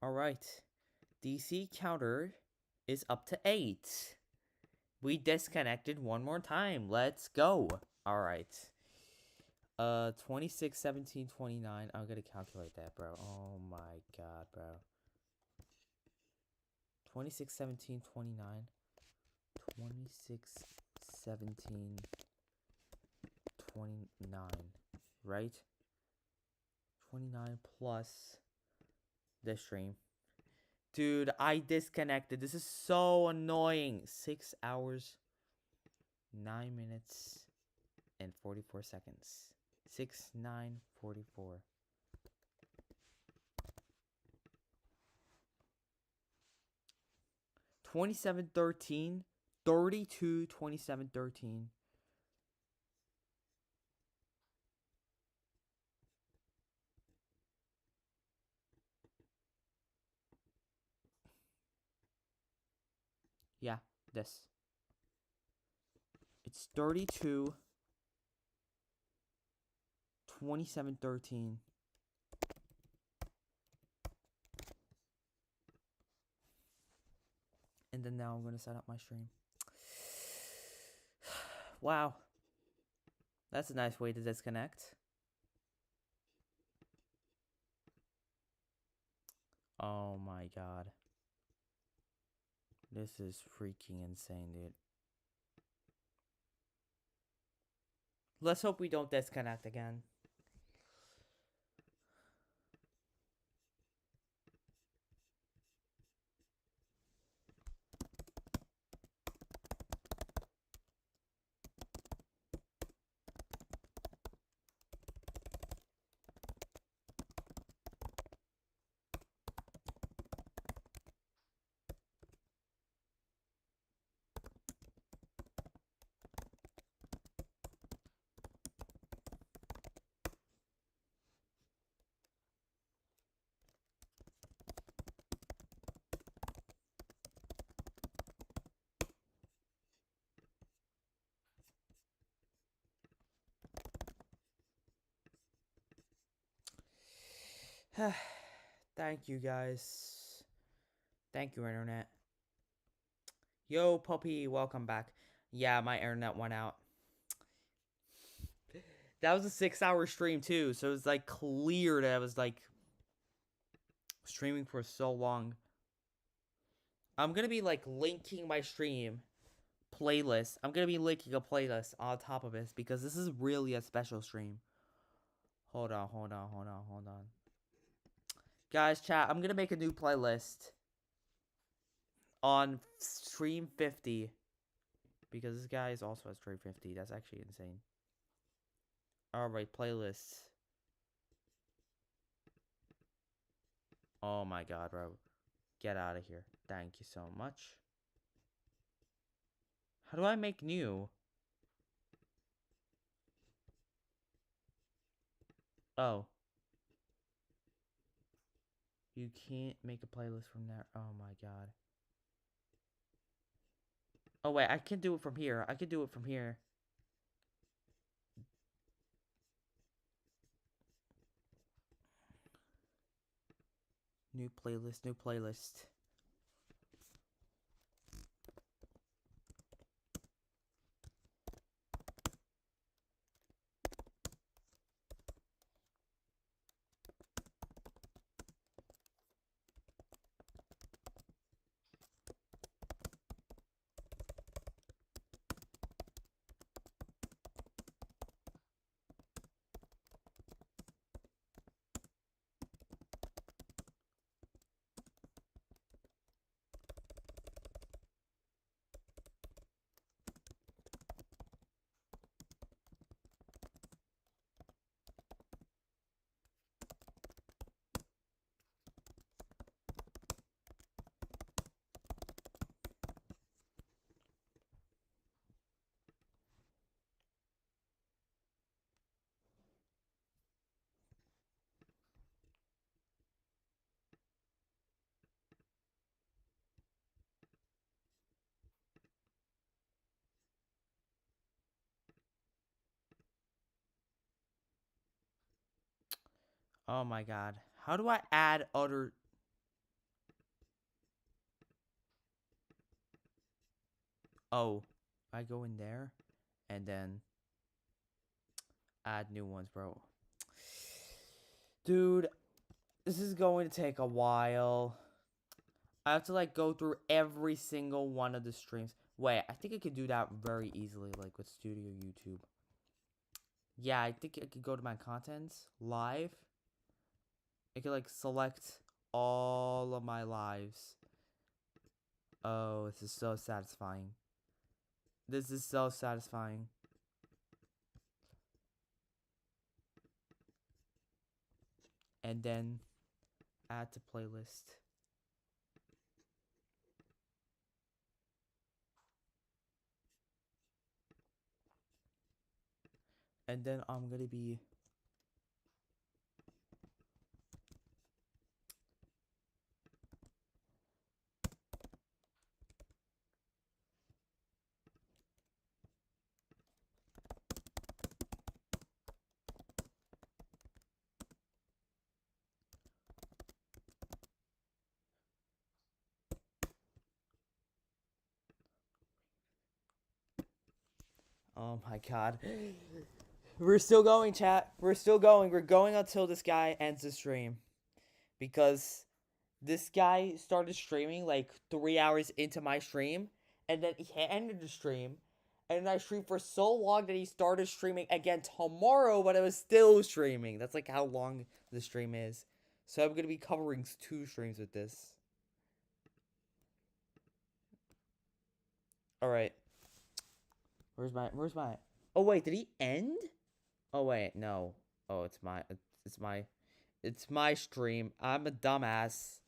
Alright. DC counter is up to 8. We disconnected one more time. Let's go. Alright. 26, 17, 29. I'm gonna calculate that, bro. Oh my god, bro. 26, 17, 29. 26, 17, 29. Right? 29 plus the stream. Dude, I disconnected. This is so annoying. 6 hours, 9 minutes, and 44 seconds. 6, 9, 44. 27, 13, 32, 27, 13. Yeah, this. It's 32, 27, 13. And then now I'm going to set up my stream. Wow. That's a nice way to disconnect. Oh my god. This is freaking insane, dude. Let's hope we don't disconnect again. Thank you, guys. Thank you, internet. Yo, puppy, welcome back. Yeah, my internet went out. That was a 6-hour stream, too. So it was, like, clear that I was, like, streaming for so long. I'm gonna be, like, linking my stream playlist. I'm gonna be linking a playlist on top of this because this is really a special stream. Hold on. Guys, chat, I'm gonna make a new playlist on stream 50 because this guy is also at stream 50. That's actually insane. Alright, playlists. Oh my god, bro. Get out of here. Thank you so much. How do I make new? Oh. You can't make a playlist from there. Oh my god. Oh wait, I can do it from here. I can do it from here. New playlist, new playlist. Oh my god. How do I add other... Oh, I go in there and then add new ones, bro. Dude, this is going to take a while. I have to like go through every single one of the streams. Wait, I think I could do that very easily, like with Studio YouTube. Yeah, I think I could go to my contents, live. I could like select all of my lives. Oh, this is so satisfying. This is so satisfying. And then add to playlist. And then I'm gonna be oh my god. We're still going, chat. We're still going. We're going until this guy ends the stream. Because this guy started streaming like 3 hours into my stream. And then he ended the stream. And I streamed for so long that he started streaming again tomorrow, but it was still streaming. That's like how long the stream is. So I'm going to be covering 2 streams with this. Alright. Where's my... Oh, wait, did he end? Oh, wait, no. Oh, it's my stream. I'm a dumbass.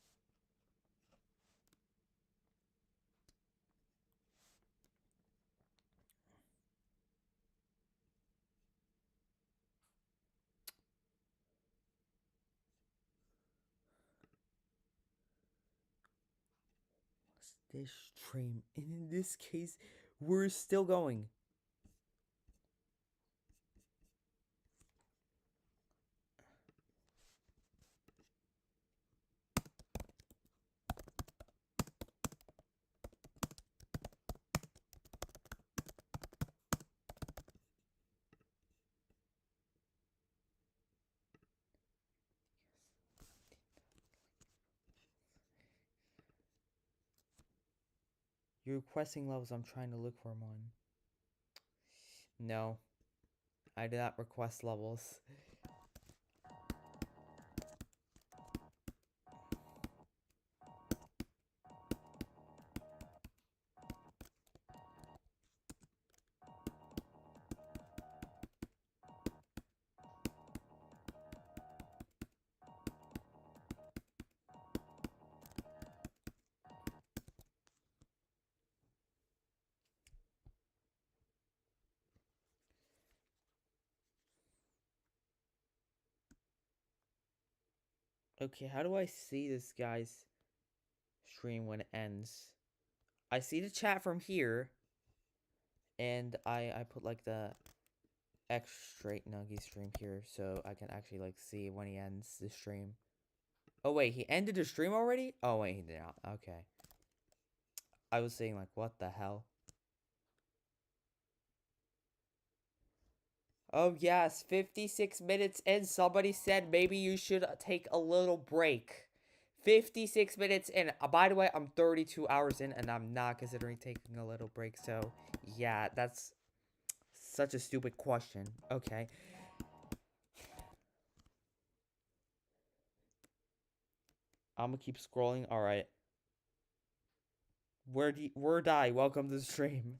This stream. And in this case, we're still going. You're requesting levels. I'm trying to look for one. No. I did not request levels. Okay, how do I see this guy's stream when it ends? I see the chat from here. And I put like the XTRA8 nuggy stream here so I can actually like see when he ends the stream. Oh wait, he ended the stream already? Oh wait, he did not. Okay. I was saying like, what the hell? Oh yes, 56 minutes in. Somebody said maybe you should take a little break. 56 minutes in. By the way, I'm 32 hours in and I'm not considering taking a little break. So yeah, that's such a stupid question. Okay. I'm gonna keep scrolling. All right. Where die? Welcome to the stream.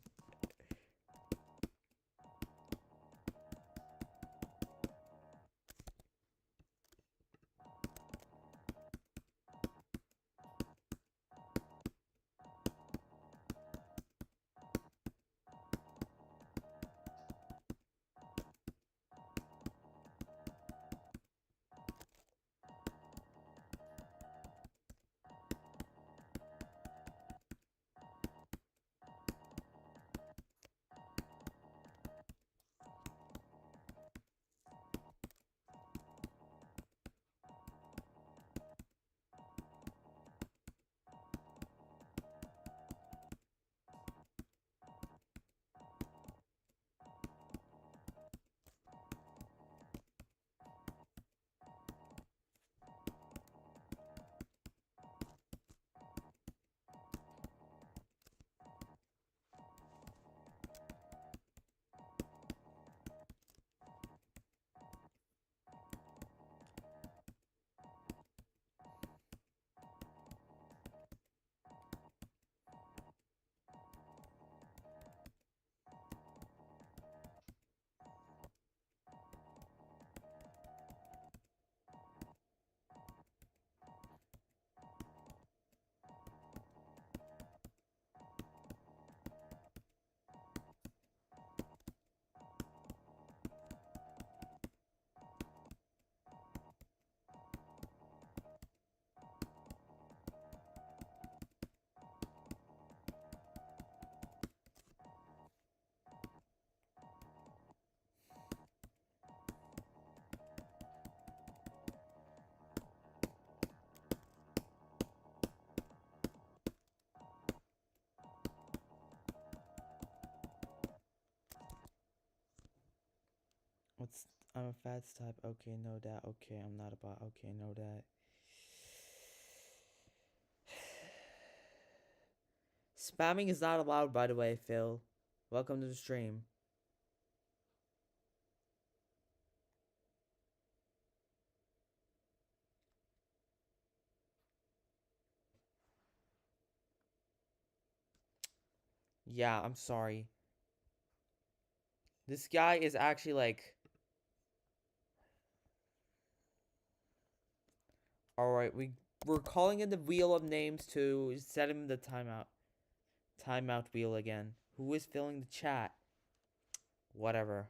What's I'm a fats type. Okay, know that. Okay, I'm not a bot. Okay, know that. Spamming is not allowed, by the way, Phil. Welcome to the stream. Yeah, I'm sorry. This guy is actually like... Alright, we're calling in the wheel of names to set him the timeout. Timeout wheel again. Who is filling the chat? Whatever.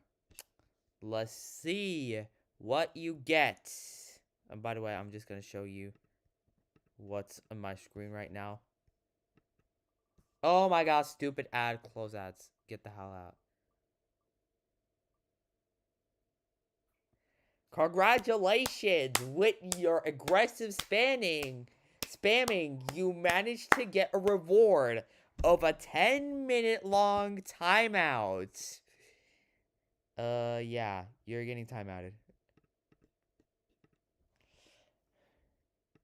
Let's see what you get. And by the way, I'm just gonna show you what's on my screen right now. Oh my god, stupid ad. Close ads. Get the hell out. Congratulations with your aggressive spamming, you managed to get a reward of a 10-minute long timeout. Yeah, you're getting timeouted.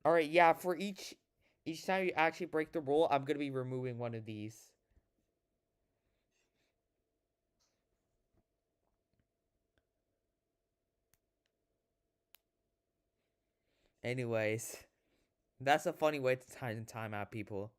All right, yeah, for each time you actually break the rule, I'm going to be removing one of these. Anyways, that's a funny way to time out people.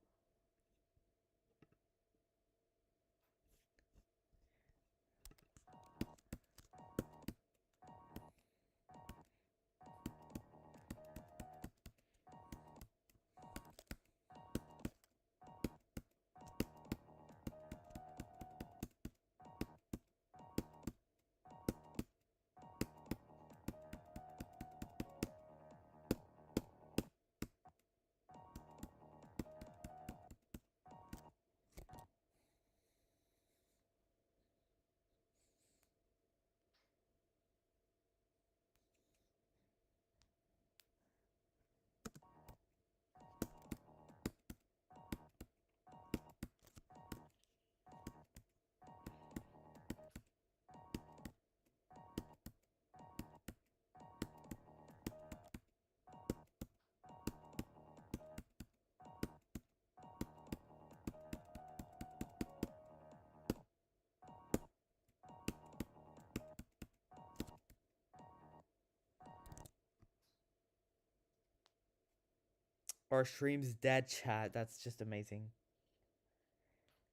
Our stream's dead, chat. That's just amazing.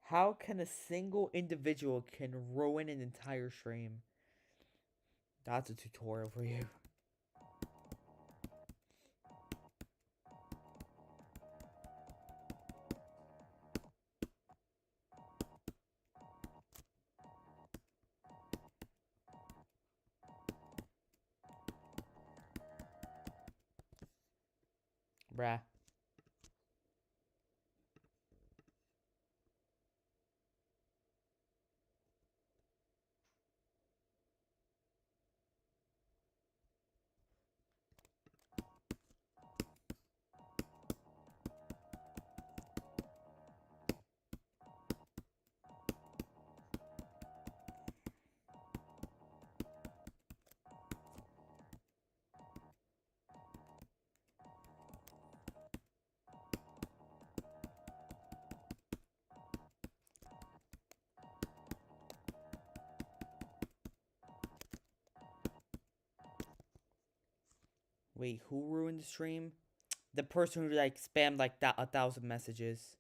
How can a single individual can ruin an entire stream? That's a tutorial for you. Bruh. Wait, who ruined the stream? The person who like spammed like 1,000 messages.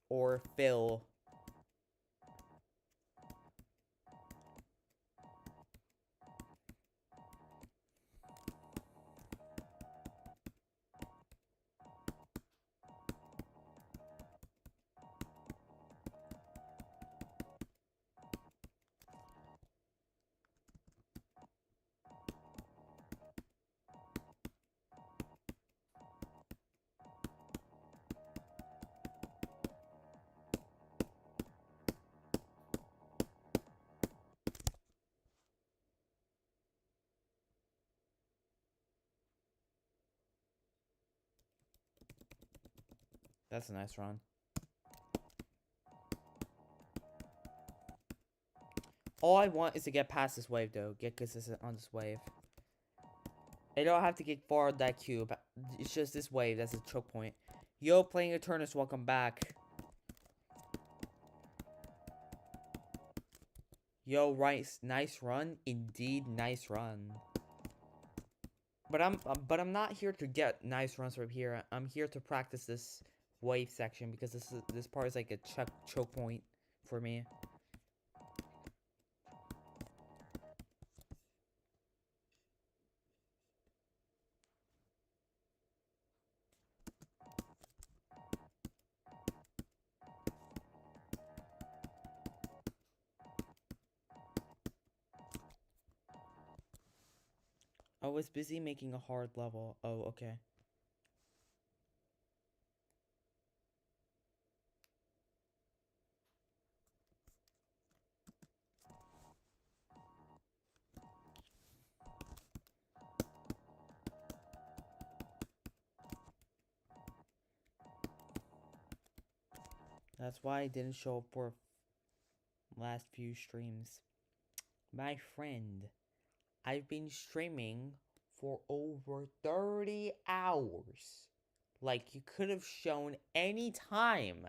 Or Phil. That's a nice run. All I want is to get past this wave, though. Get consistent on this wave. I don't have to get far on that cube. It's just this wave that's a choke point. Yo, playing Eternus, welcome back. Yo, right, nice run. Indeed, nice run. But I'm not here to get nice runs from here. I'm here to practice this wave section because this part is like a choke point for me. I was busy making a hard level. Oh, okay. That's why I didn't show up for last few streams. My friend, I've been streaming for over 30 hours. Like, you could have shown any time.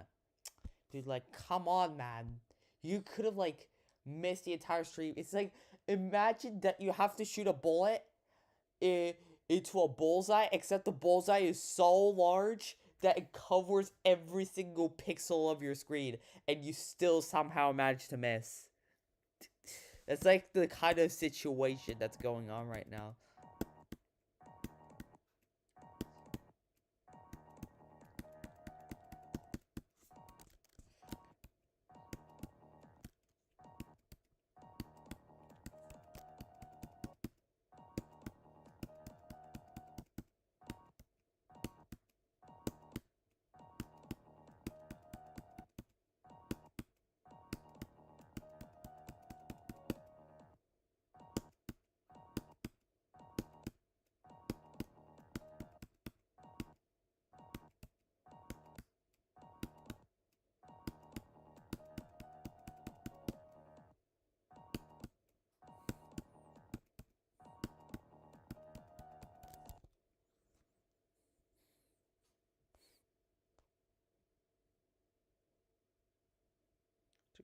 Dude, like, come on, man. You could have, like, missed the entire stream. It's like, imagine that you have to shoot a bullet into a bullseye, except the bullseye is so large that it covers every single pixel of your screen, and you still somehow manage to miss. That's like the kind of situation that's going on right now.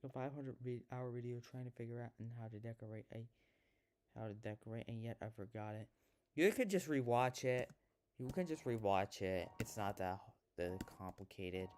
Took a 500-hour video trying to figure out how to decorate and yet I forgot it. You could just rewatch it. You can just rewatch it. It's not that complicated.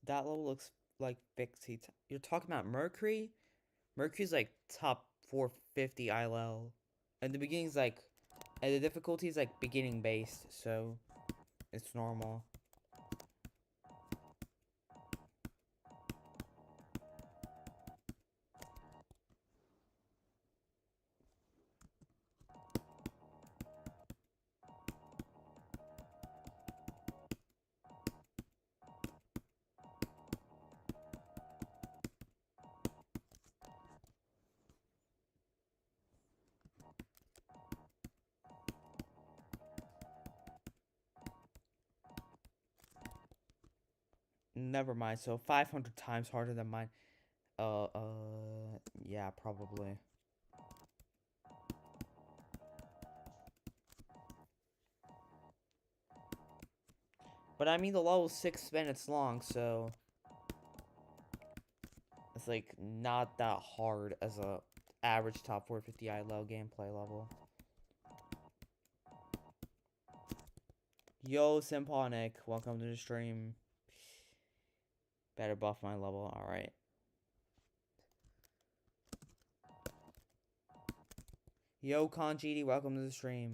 That level looks like fixed. You're talking about Mercury? Mercury's like top 450 ILL. And the beginning's like, and the difficulty is like beginning based, so it's normal. Never mind. So 500 times harder than mine. Yeah, probably. But I mean, the level is 6 minutes long, so It's like not that hard as a average top 450i low gameplay level. Yo, Symponic, welcome to the stream. Better buff my level, alright. Yo, Conjiti, welcome to the stream.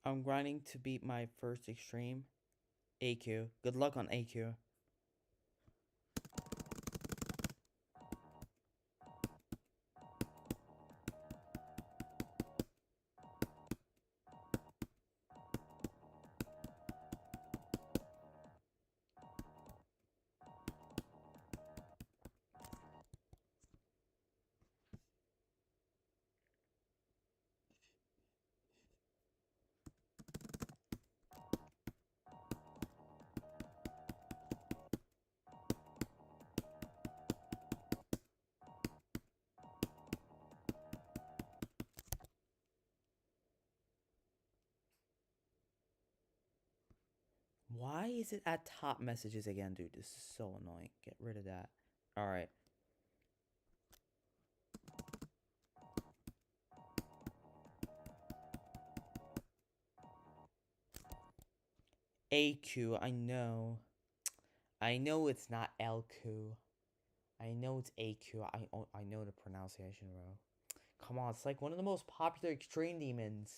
I'm grinding to beat my first extreme. AQ. Good luck on AQ. Why is it at top messages again, dude? This is so annoying. Get rid of that. Alright. AQ, I know. I know it's not LQ. I know it's AQ. I know the pronunciation, bro. Come on, it's like one of the most popular extreme demons.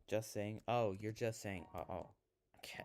Just saying. Oh, you're just saying. Oh. Okay.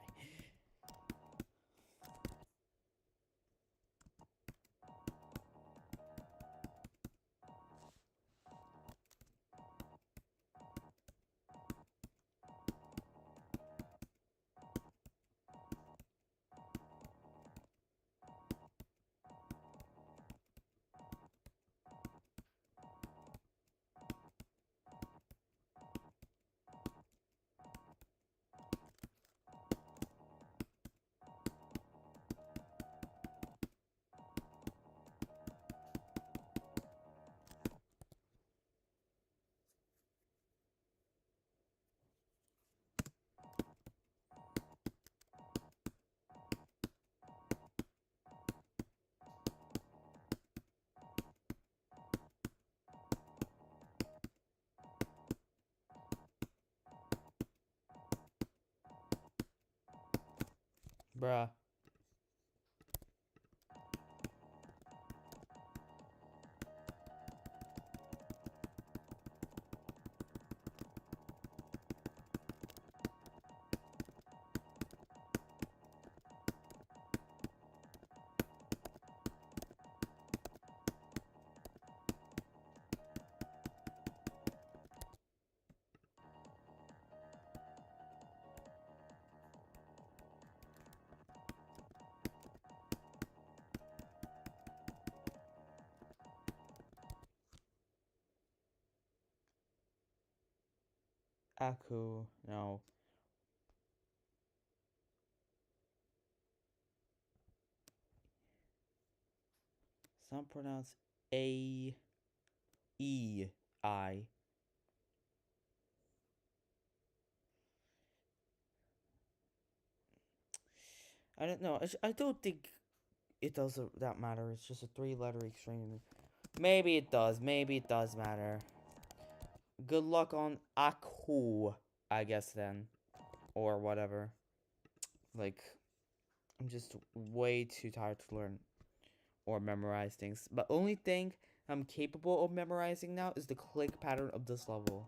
Bruh. Aku, no. Some pronounce A, E, I. I don't know. I don't think it does that matter. It's just a 3-letter extreme. Maybe it does. Maybe it does matter. Good luck on Aku, I guess then. Or whatever. Like, I'm just way too tired to learn or memorize things. But only thing I'm capable of memorizing now is the click pattern of this level.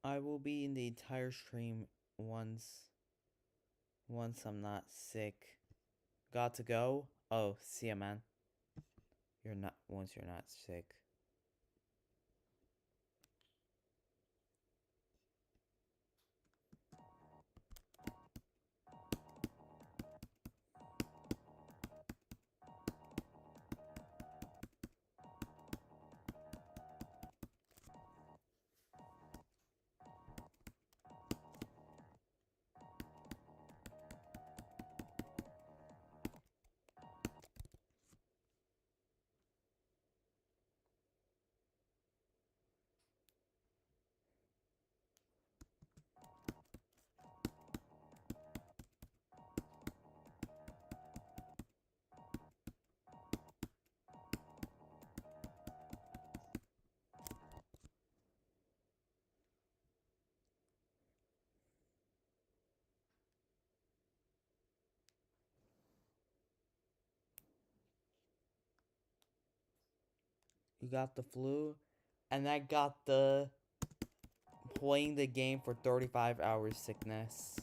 I will be in the entire stream once I'm not sick. Got to go? Oh, see ya, man. You're not once you're not sick. You got the flu, and I got the playing the game for 35 hours sickness.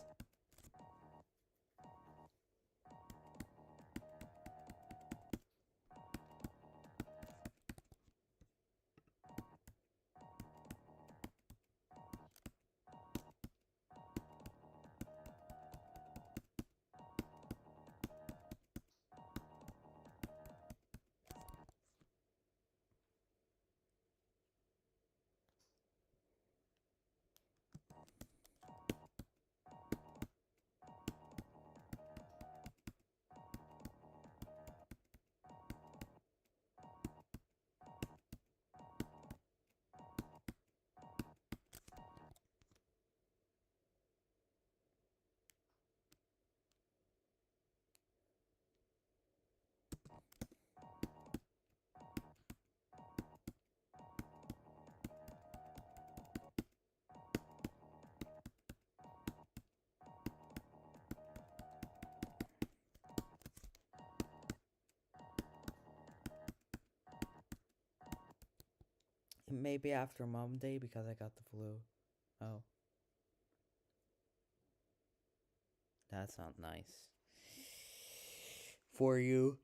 Maybe after Mom Day because I got the flu. Oh. That's not nice. For you.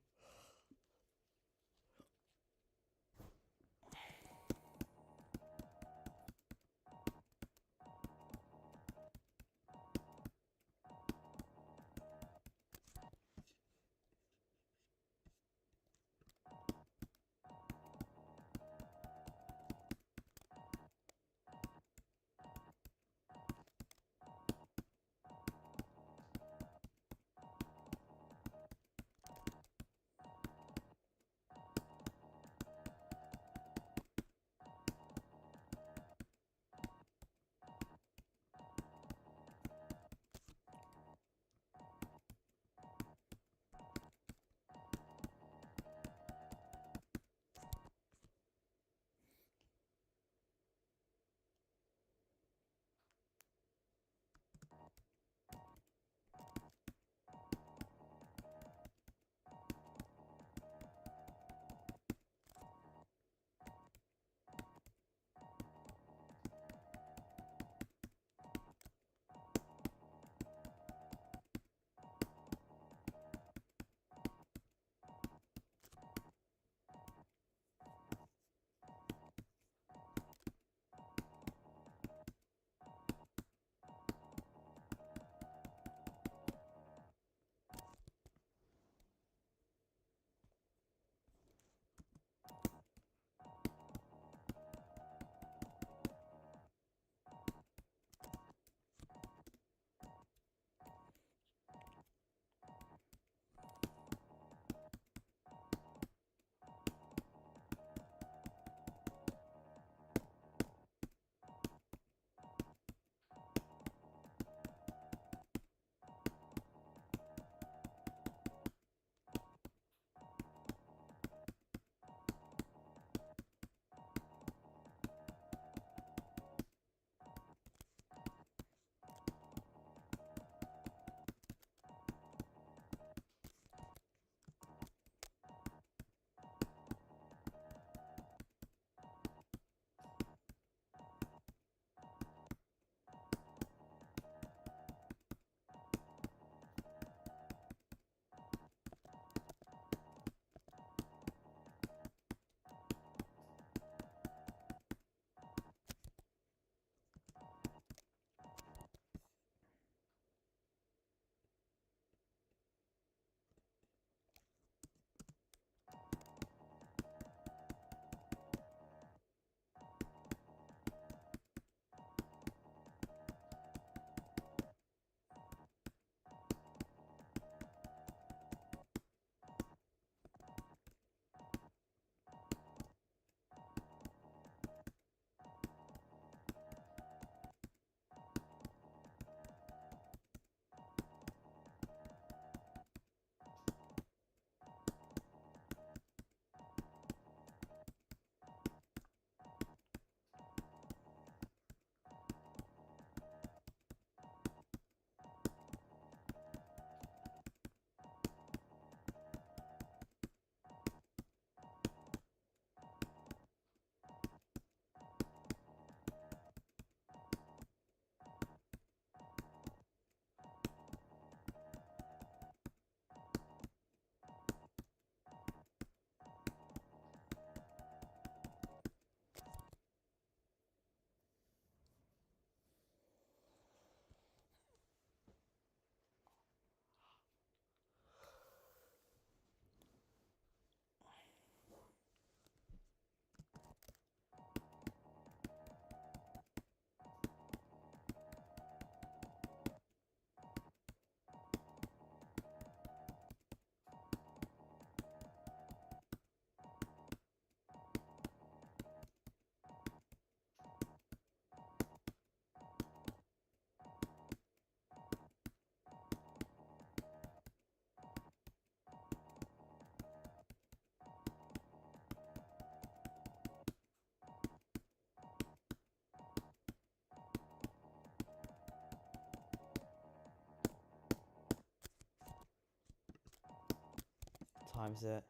times it.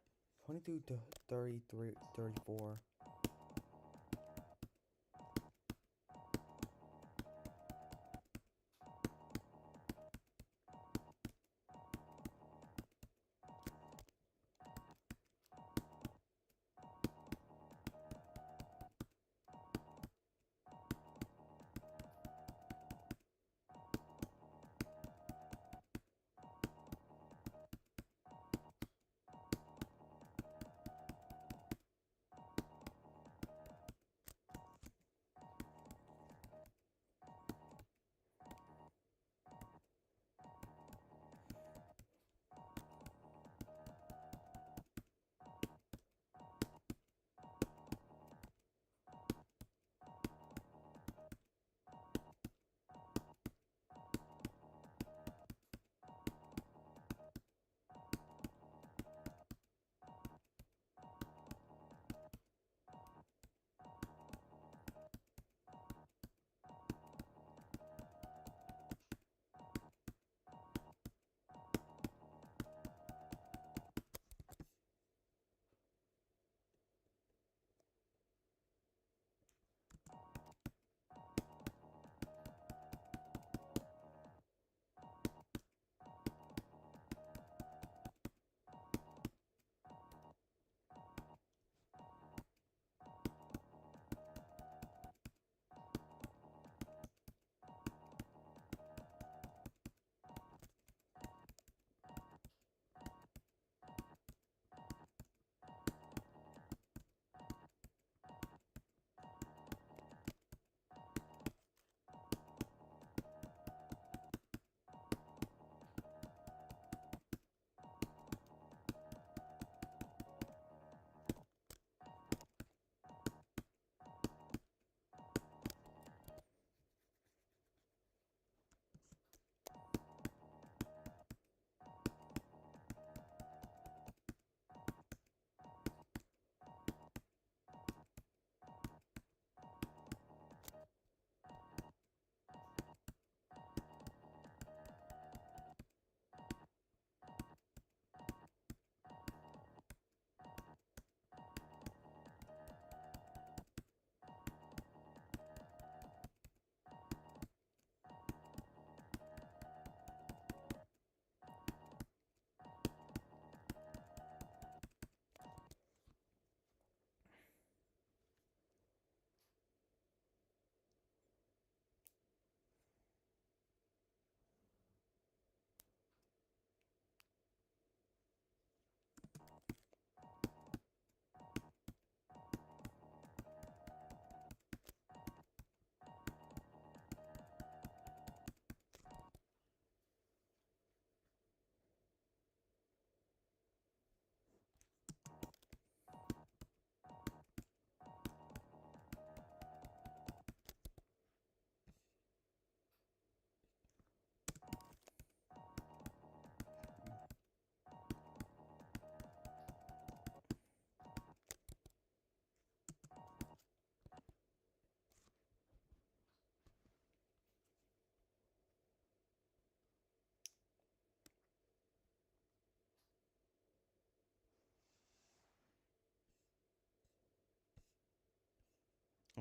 22 to 33, 34.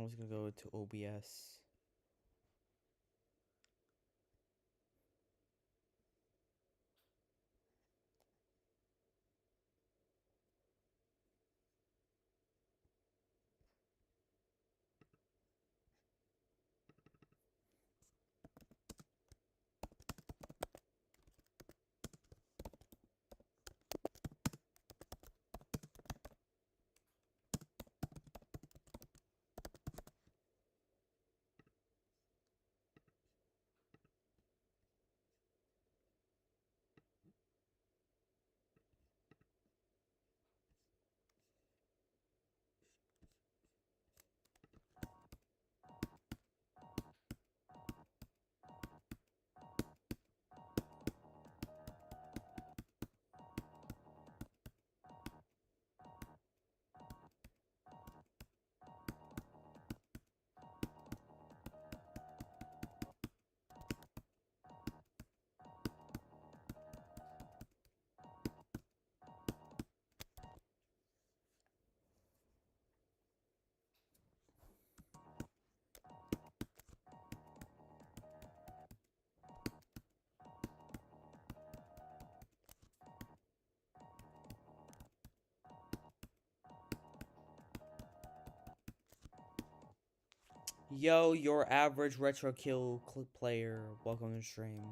I'm just gonna go to OBS. Yo, your average retro kill player. Welcome to stream.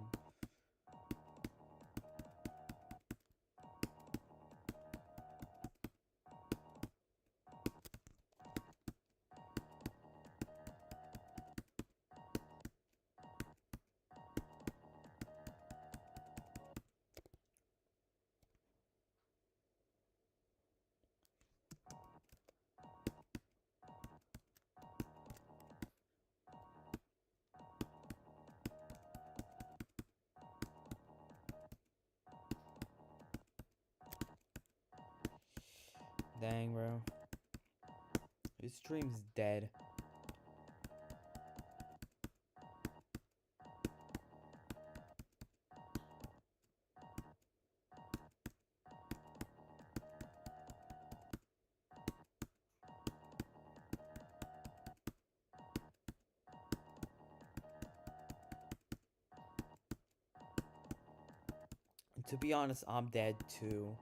Dang, bro. This stream's dead. To be honest, I'm dead too.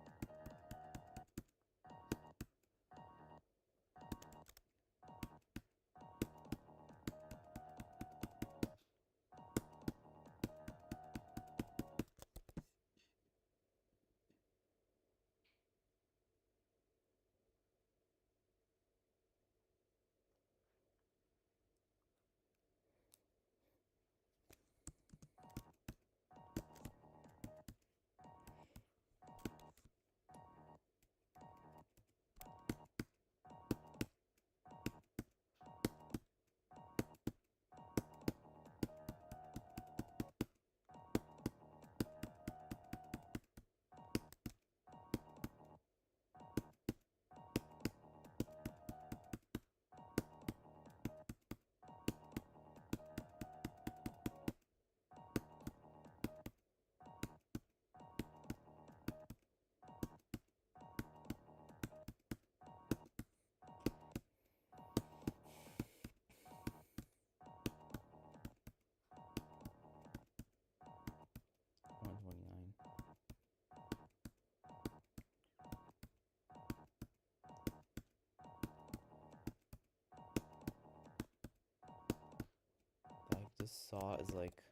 This saw is like...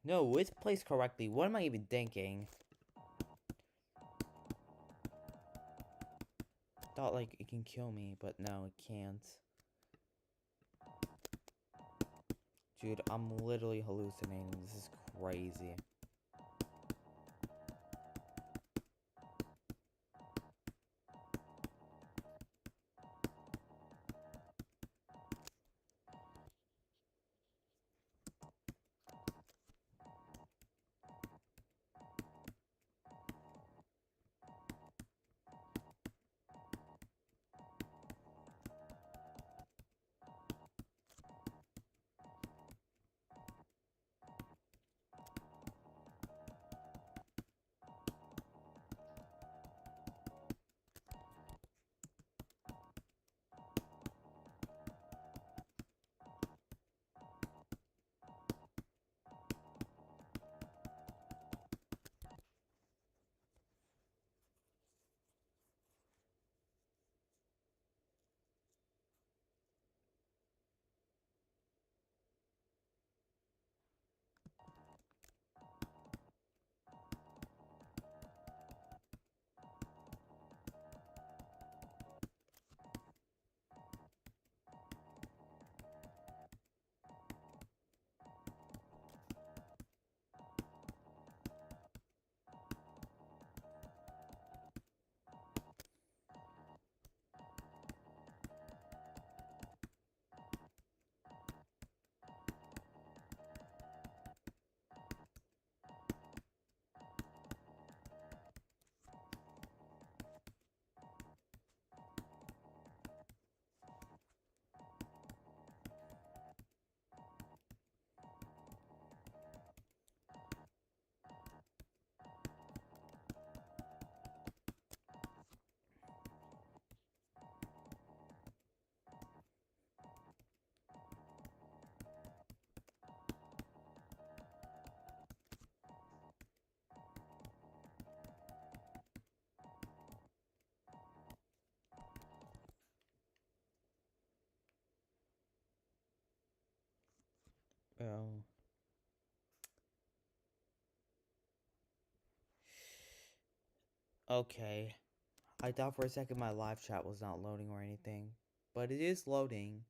No, it's placed correctly. What am I even thinking? Thought like it can kill me, but no, it can't. Dude, I'm literally hallucinating. This is crazy. Oh. Okay. I thought for a second my live chat was not loading or anything. But it is loading.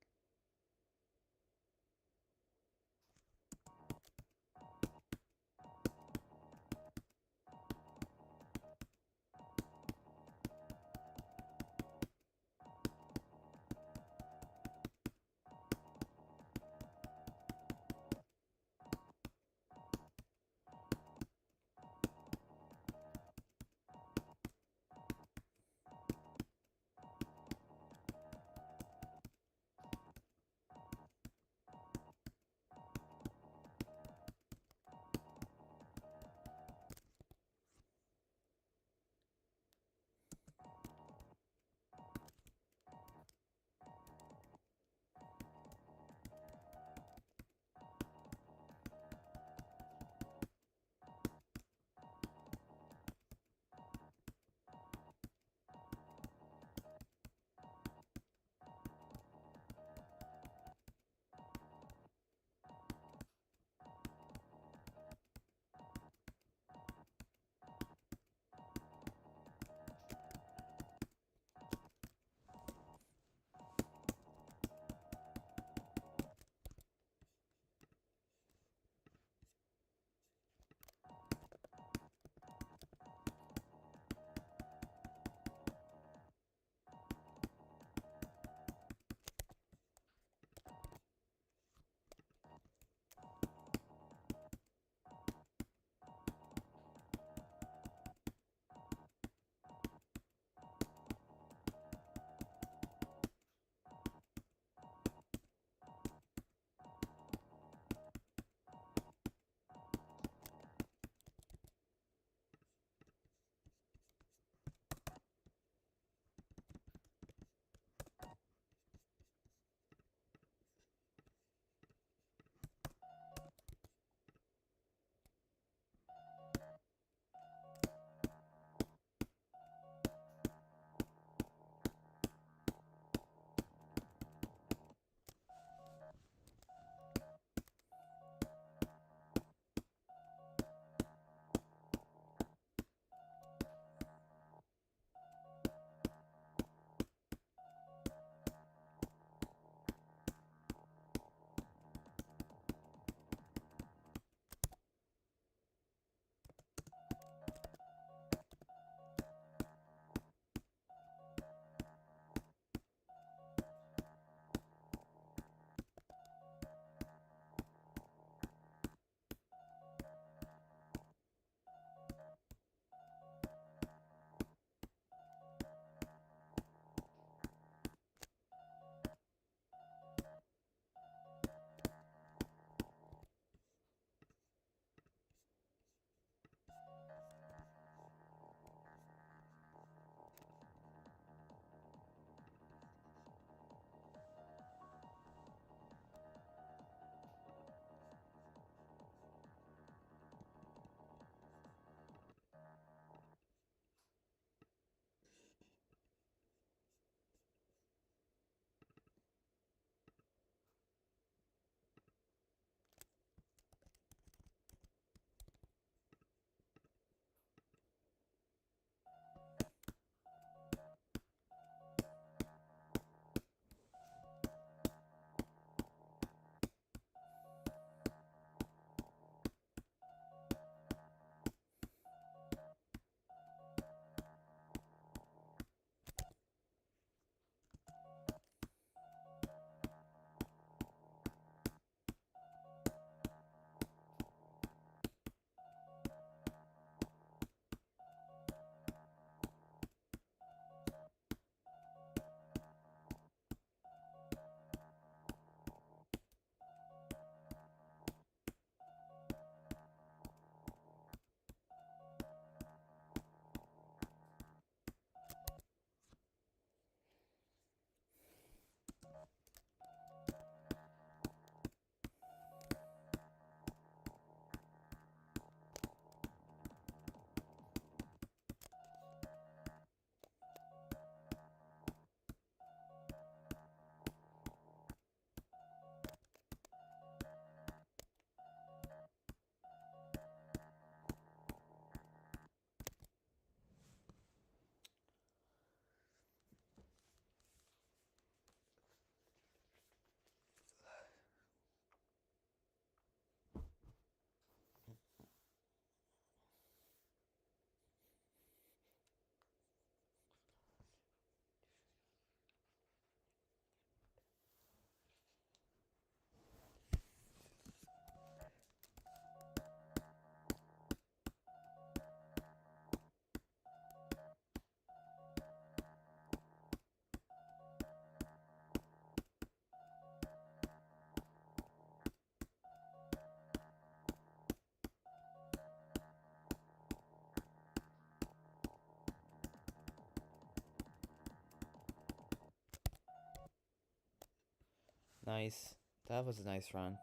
Nice. That was a nice run.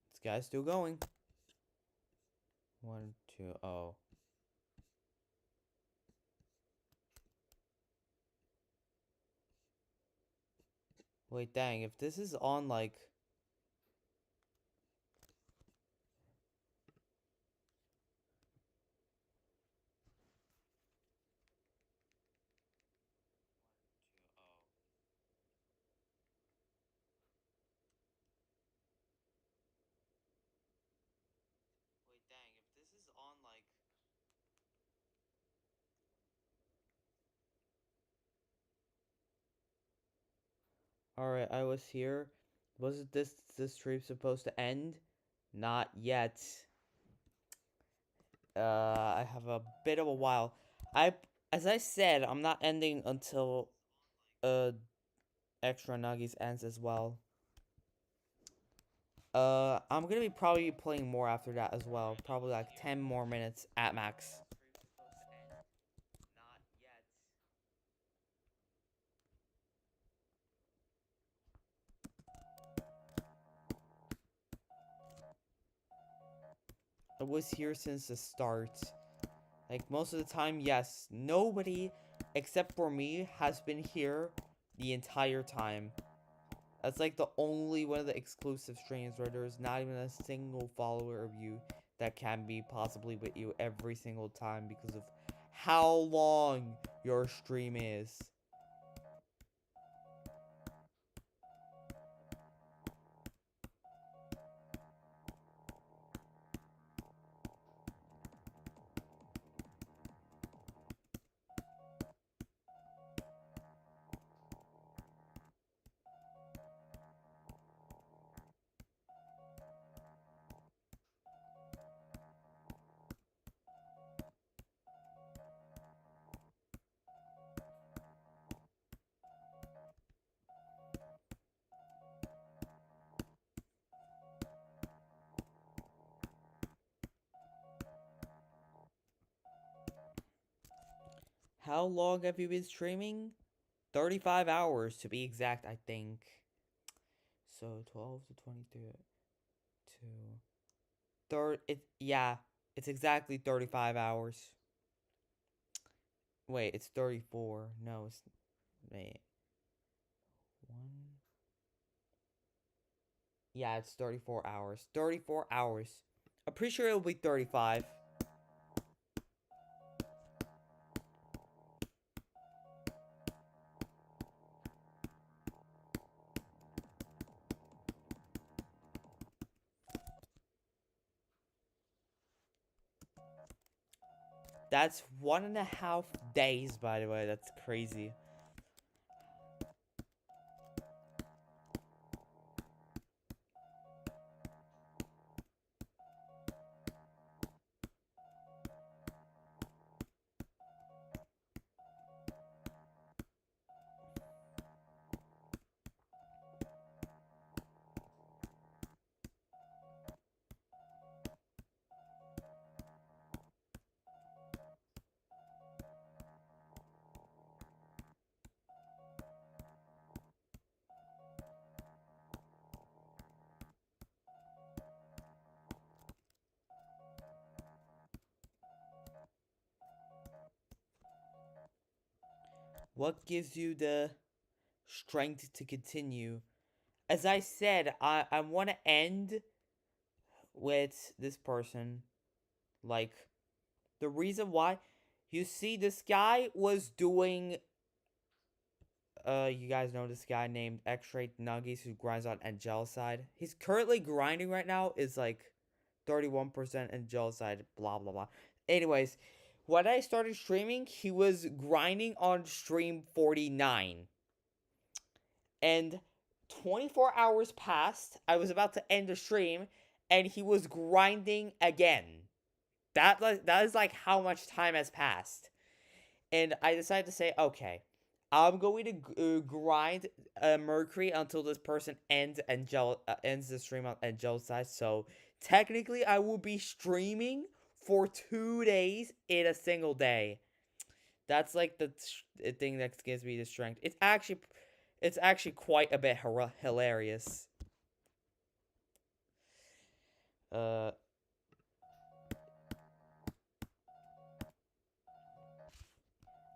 This guy's still going. 1, 2, oh. Wait, dang, if this is on, like... Wait, dang, if this is on, like... Alright, I was here. Wasn't this stream supposed to end? Not yet. I have a bit of a while. As I said, I'm not ending until Extra Nuggies ends as well. I'm gonna be probably playing more after that as well. Probably like 10 more minutes at max. I was here since the start. Like, most of the time, yes. Nobody, except for me, has been here the entire time. That's like the only one of the exclusive streams where there's not even a single follower of you that can be possibly with you every single time because of how long your stream is. How long have you been streaming? 35 hours to be exact, I think. So 12 to 23 to yeah, it's exactly 35 hours. Wait, it's 34. No, it's wait. 1 Yeah, it's 34 hours. 34 hours. I'm pretty sure it'll be 35. That's 1.5 days, by the way. That's crazy. What gives you the strength to continue? As I said, I want to end with this person. Like, the reason why, you see, this guy was doing, you guys know this guy named XTRA8 Nuggies who grinds on Angelicide. He's currently grinding right now is like 31% Angelicide, blah, blah, blah. Anyways, when I started streaming, he was grinding on stream 49. And 24 hours passed. I was about to end the stream, and he was grinding again. That is like how much time has passed. And I decided to say, okay, I'm going to grind Mercury until this person ends the stream on Angelicide. So technically, I will be streaming for 2 days in a single day. That's like the thing that gives me the strength. It's actually quite a bit hilarious.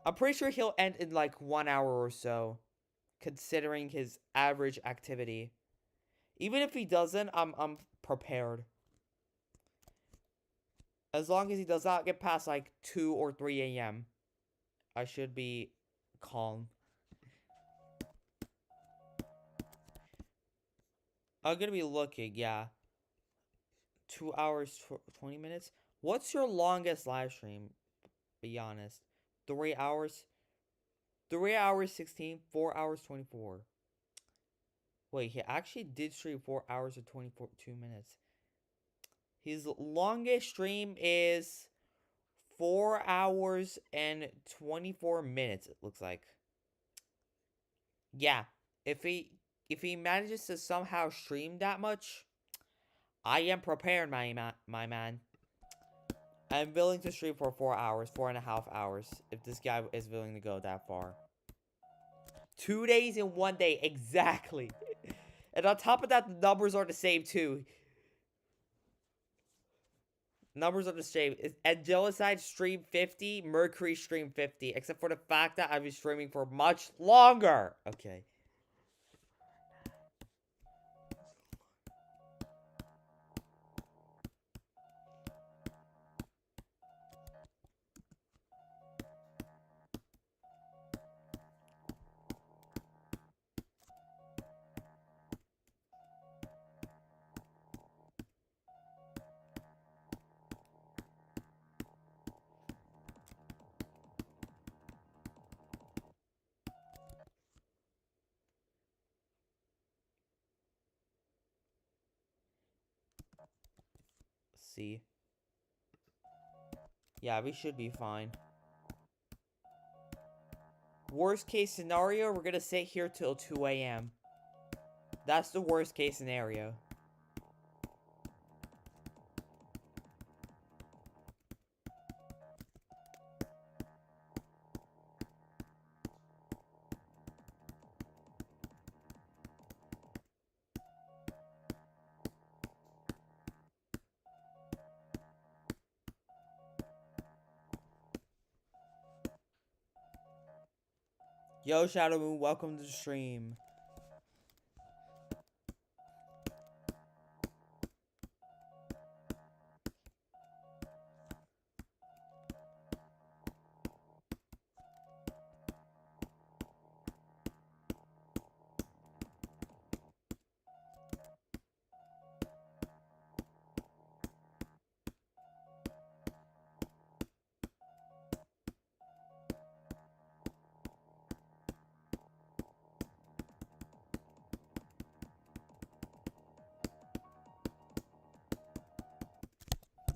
I'm pretty sure he'll end in like 1 hour or so, considering his average activity. Even if he doesn't, I'm prepared. As long as he does not get past like 2 or 3 a.m., I should be calm. I'm gonna be looking, yeah. 2 hours, 20 minutes? What's your longest live stream? Be honest. 3 hours? 3 hours 16, 4 hours 24. Wait, he actually did stream 4 hours and 22 minutes. His longest stream is 4 hours and 24 minutes, it looks like. Yeah, if he manages to somehow stream that much, I am prepared, my man. I'm willing to stream for 4 hours, 4.5 hours, if this guy is willing to go that far. 2 days in 1 day, exactly. And on top of that, the numbers are the same too. Numbers are the same. Angelicide stream 50, Mercury stream 50, except for the fact that I've been streaming for much longer. Okay. See. Yeah, we should be fine. Worst case scenario, we're gonna sit here till 2 a.m. That's the worst case scenario. Yo, Shadow Moon, welcome to the stream.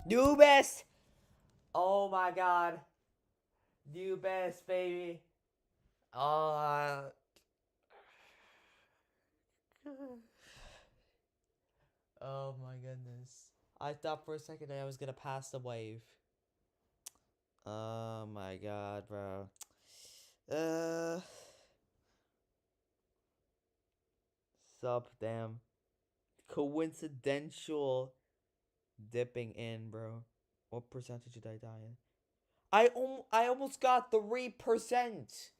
Newbest! Oh my god. Newbest, baby. Oh my goodness. I thought for a second I was gonna pass the wave. Oh my god, bro. Sup, damn. Coincidental dipping in, bro. What percentage did I die in? I almost got 3%.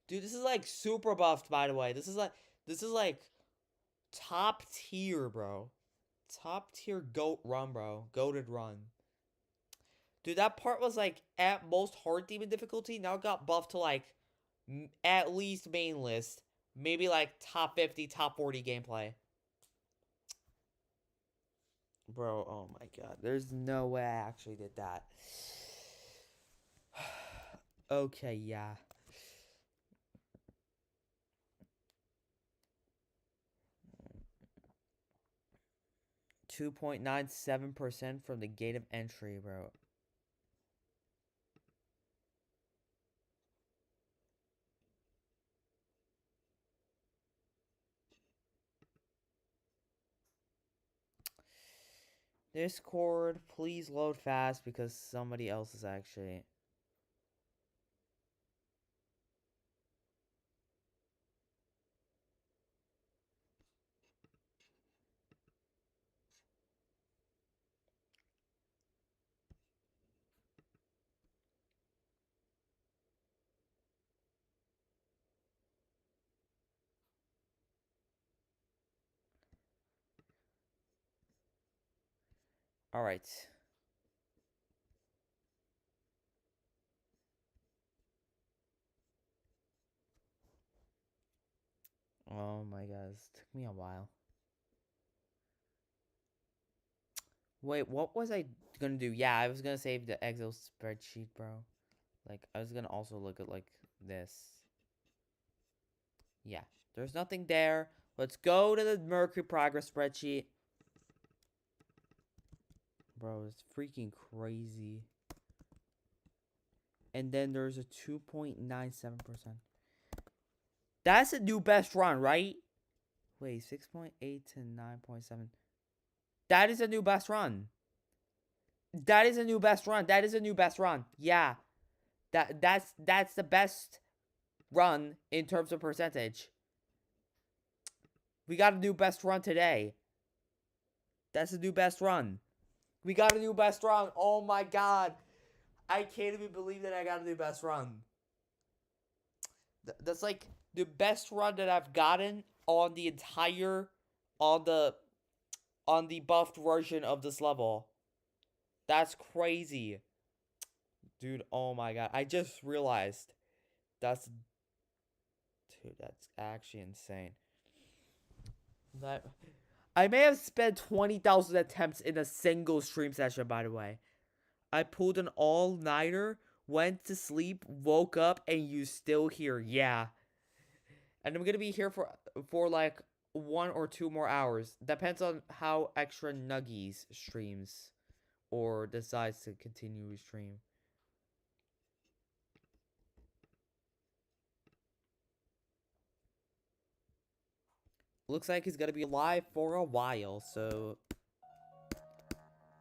Dude, this is like super buffed, by the way. This is like top tier, bro. Top tier goat run, bro. Goated run. Dude, that part was like at most hard demon difficulty. Now it got buffed to like at least main list. Maybe like top 50, top 40 gameplay. Bro, oh my god. There's no way I actually did that. Okay, yeah. .97% from the gate of entry, bro. Discord, please load fast because somebody else is actually... Alright. Oh my god, this took me a while. Wait, what was I gonna do? Yeah, I was gonna save the Excel spreadsheet, bro. Like, I was gonna also look at, like, this. Yeah, there's nothing there. Let's go to the Mercury progress spreadsheet. Bro, it's freaking crazy. And then there's a 2.97%. That's a new best run, right? Wait, 6.8 to 9.7. That is a new best run. That is a new best run. That is a new best run. Yeah. That's the best run in terms of percentage. We got a new best run today. That's a new best run. We got a new best run. Oh my god. I can't even believe that I got a new best run. That's like the best run that I've gotten on the entire on the buffed version of this level. That's crazy. Dude, oh my god. I just realized that's actually insane. That I may have spent 20,000 attempts in a single stream session, by the way. I pulled an all-nighter, went to sleep, woke up, and you still here. Yeah. And I'm gonna be here for like 1 or 2 more hours. Depends on how extra Nuggies streams or decides to continue to stream. Looks like he's gonna be live for a while, so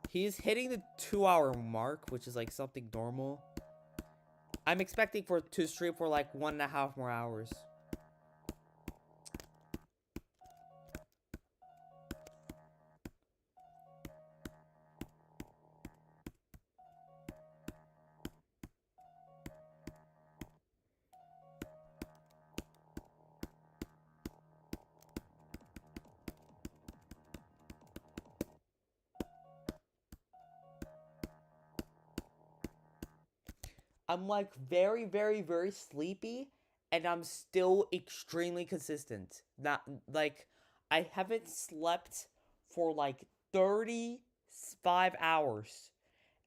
he's hitting the 2-hour mark, which is like something normal. I'm expecting to stream for like 1.5 more hours. I'm like very, very, very sleepy, and I'm still extremely consistent. Not like I haven't slept for like 35 hours,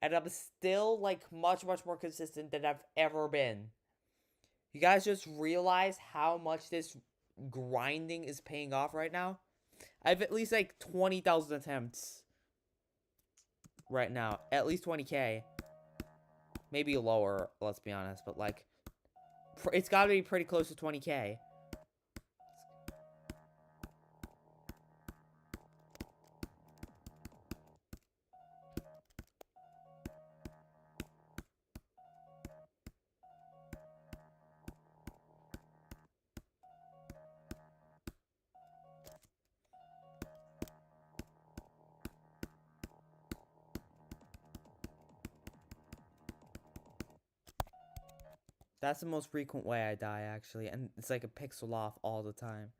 and I'm still like much, much more consistent than I've ever been. You guys just realize how much this grinding is paying off right now? I have at least like 20,000 attempts right now. At least 20k. Maybe lower, let's be honest, but like it's got to be pretty close to 20k. That's the most frequent way I die, actually, and it's like a pixel off all the time.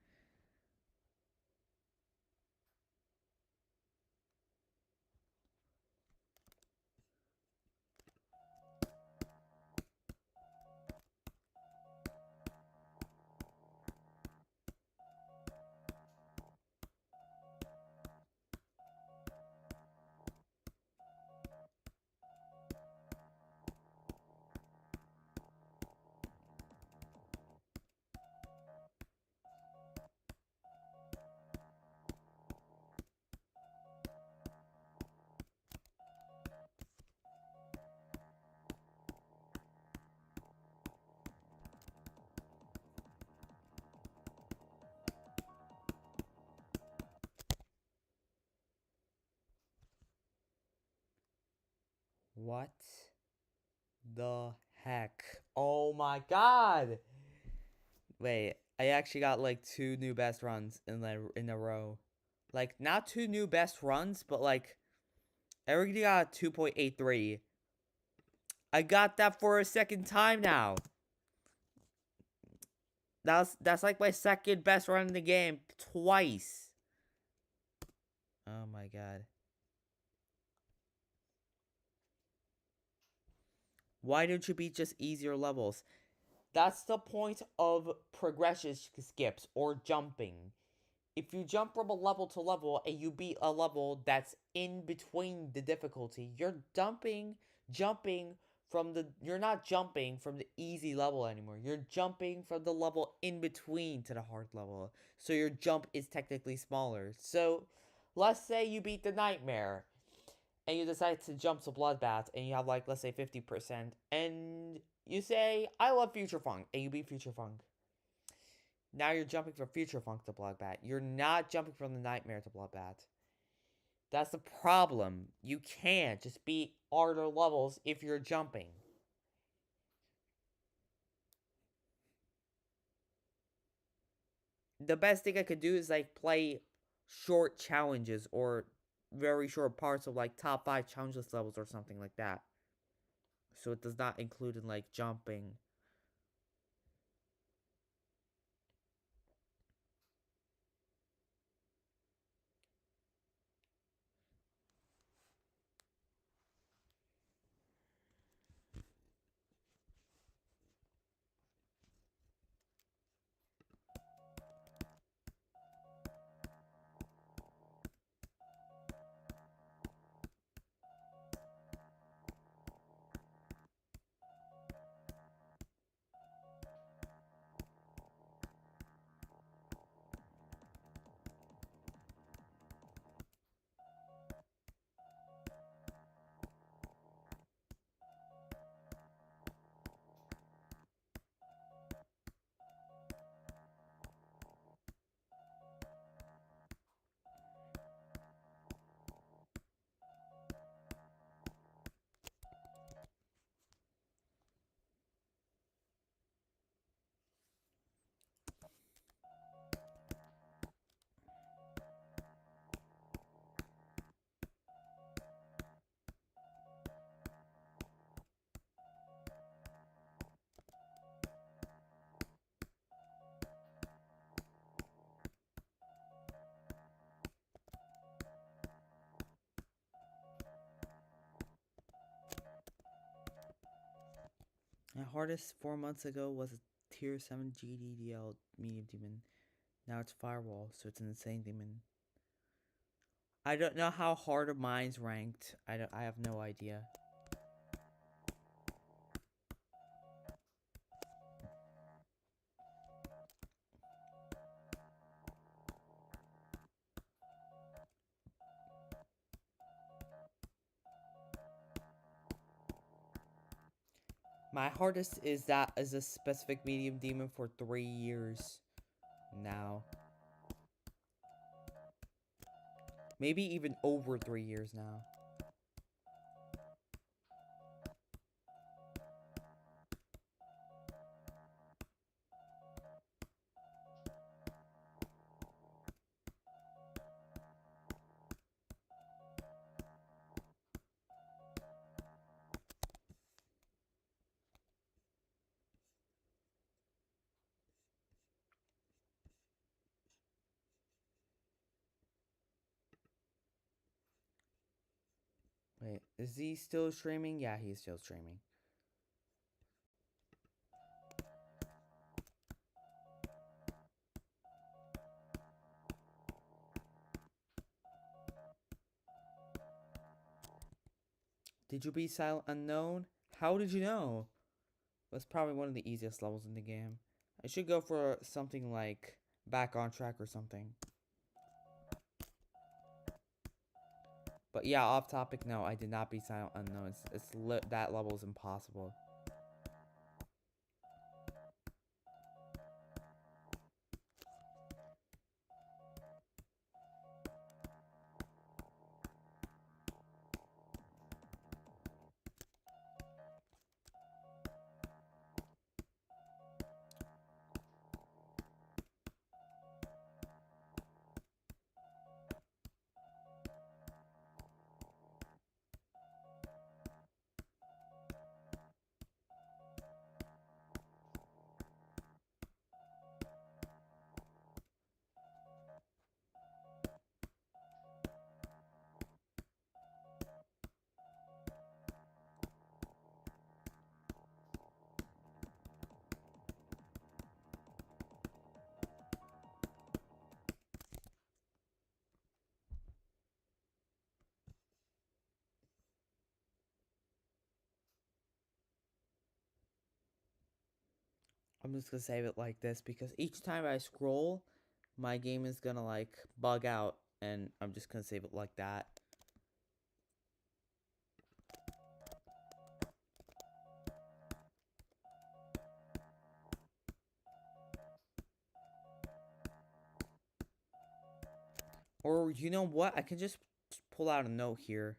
What the heck? Oh my god! Wait, I actually got like 2 new best runs in a row. Like, not 2 new best runs, but like, I already got 2.83. I got that for a second time now. That's like my second best run in the game twice. Oh my god. Why don't you beat just easier levels? That's the point of progression skips or jumping. If you jump from a level to level and you beat a level that's in between the difficulty, you're jumping from the, you're not jumping from the easy level anymore. You're jumping from the level in between to the hard level. So your jump is technically smaller. So let's say you beat the nightmare and you decide to jump to Bloodbath and you have like, let's say 50%, and you say, I love Future Funk, and you beat Future Funk. Now you're jumping from Future Funk to Bloodbath. You're not jumping from the Nightmare to Bloodbath. That's the problem. You can't just beat harder levels if you're jumping. The best thing I could do is like play short challenges or very short parts of like top 5 challenges levels or something like that. So it does not include in like jumping. My hardest 4 months ago was a tier 7 GDDL medium demon. Now it's firewall, so it's an insane demon. I don't know how hard of mine's ranked. I have no idea. My hardest is a specific medium demon for 3 years now. Maybe even over 3 years now. Wait, is he still streaming? Yeah, he's still streaming. Did you beat Silent Unknown? How did you know? That's probably one of the easiest levels in the game. I should go for something like Back on Track or something. But yeah, off topic, no, I did not beat Silent Unknown. That level is impossible. I'm just gonna save it like this because each time I scroll, my game is gonna like bug out, and I'm just gonna save it like that. Or you know what? I can just pull out a note here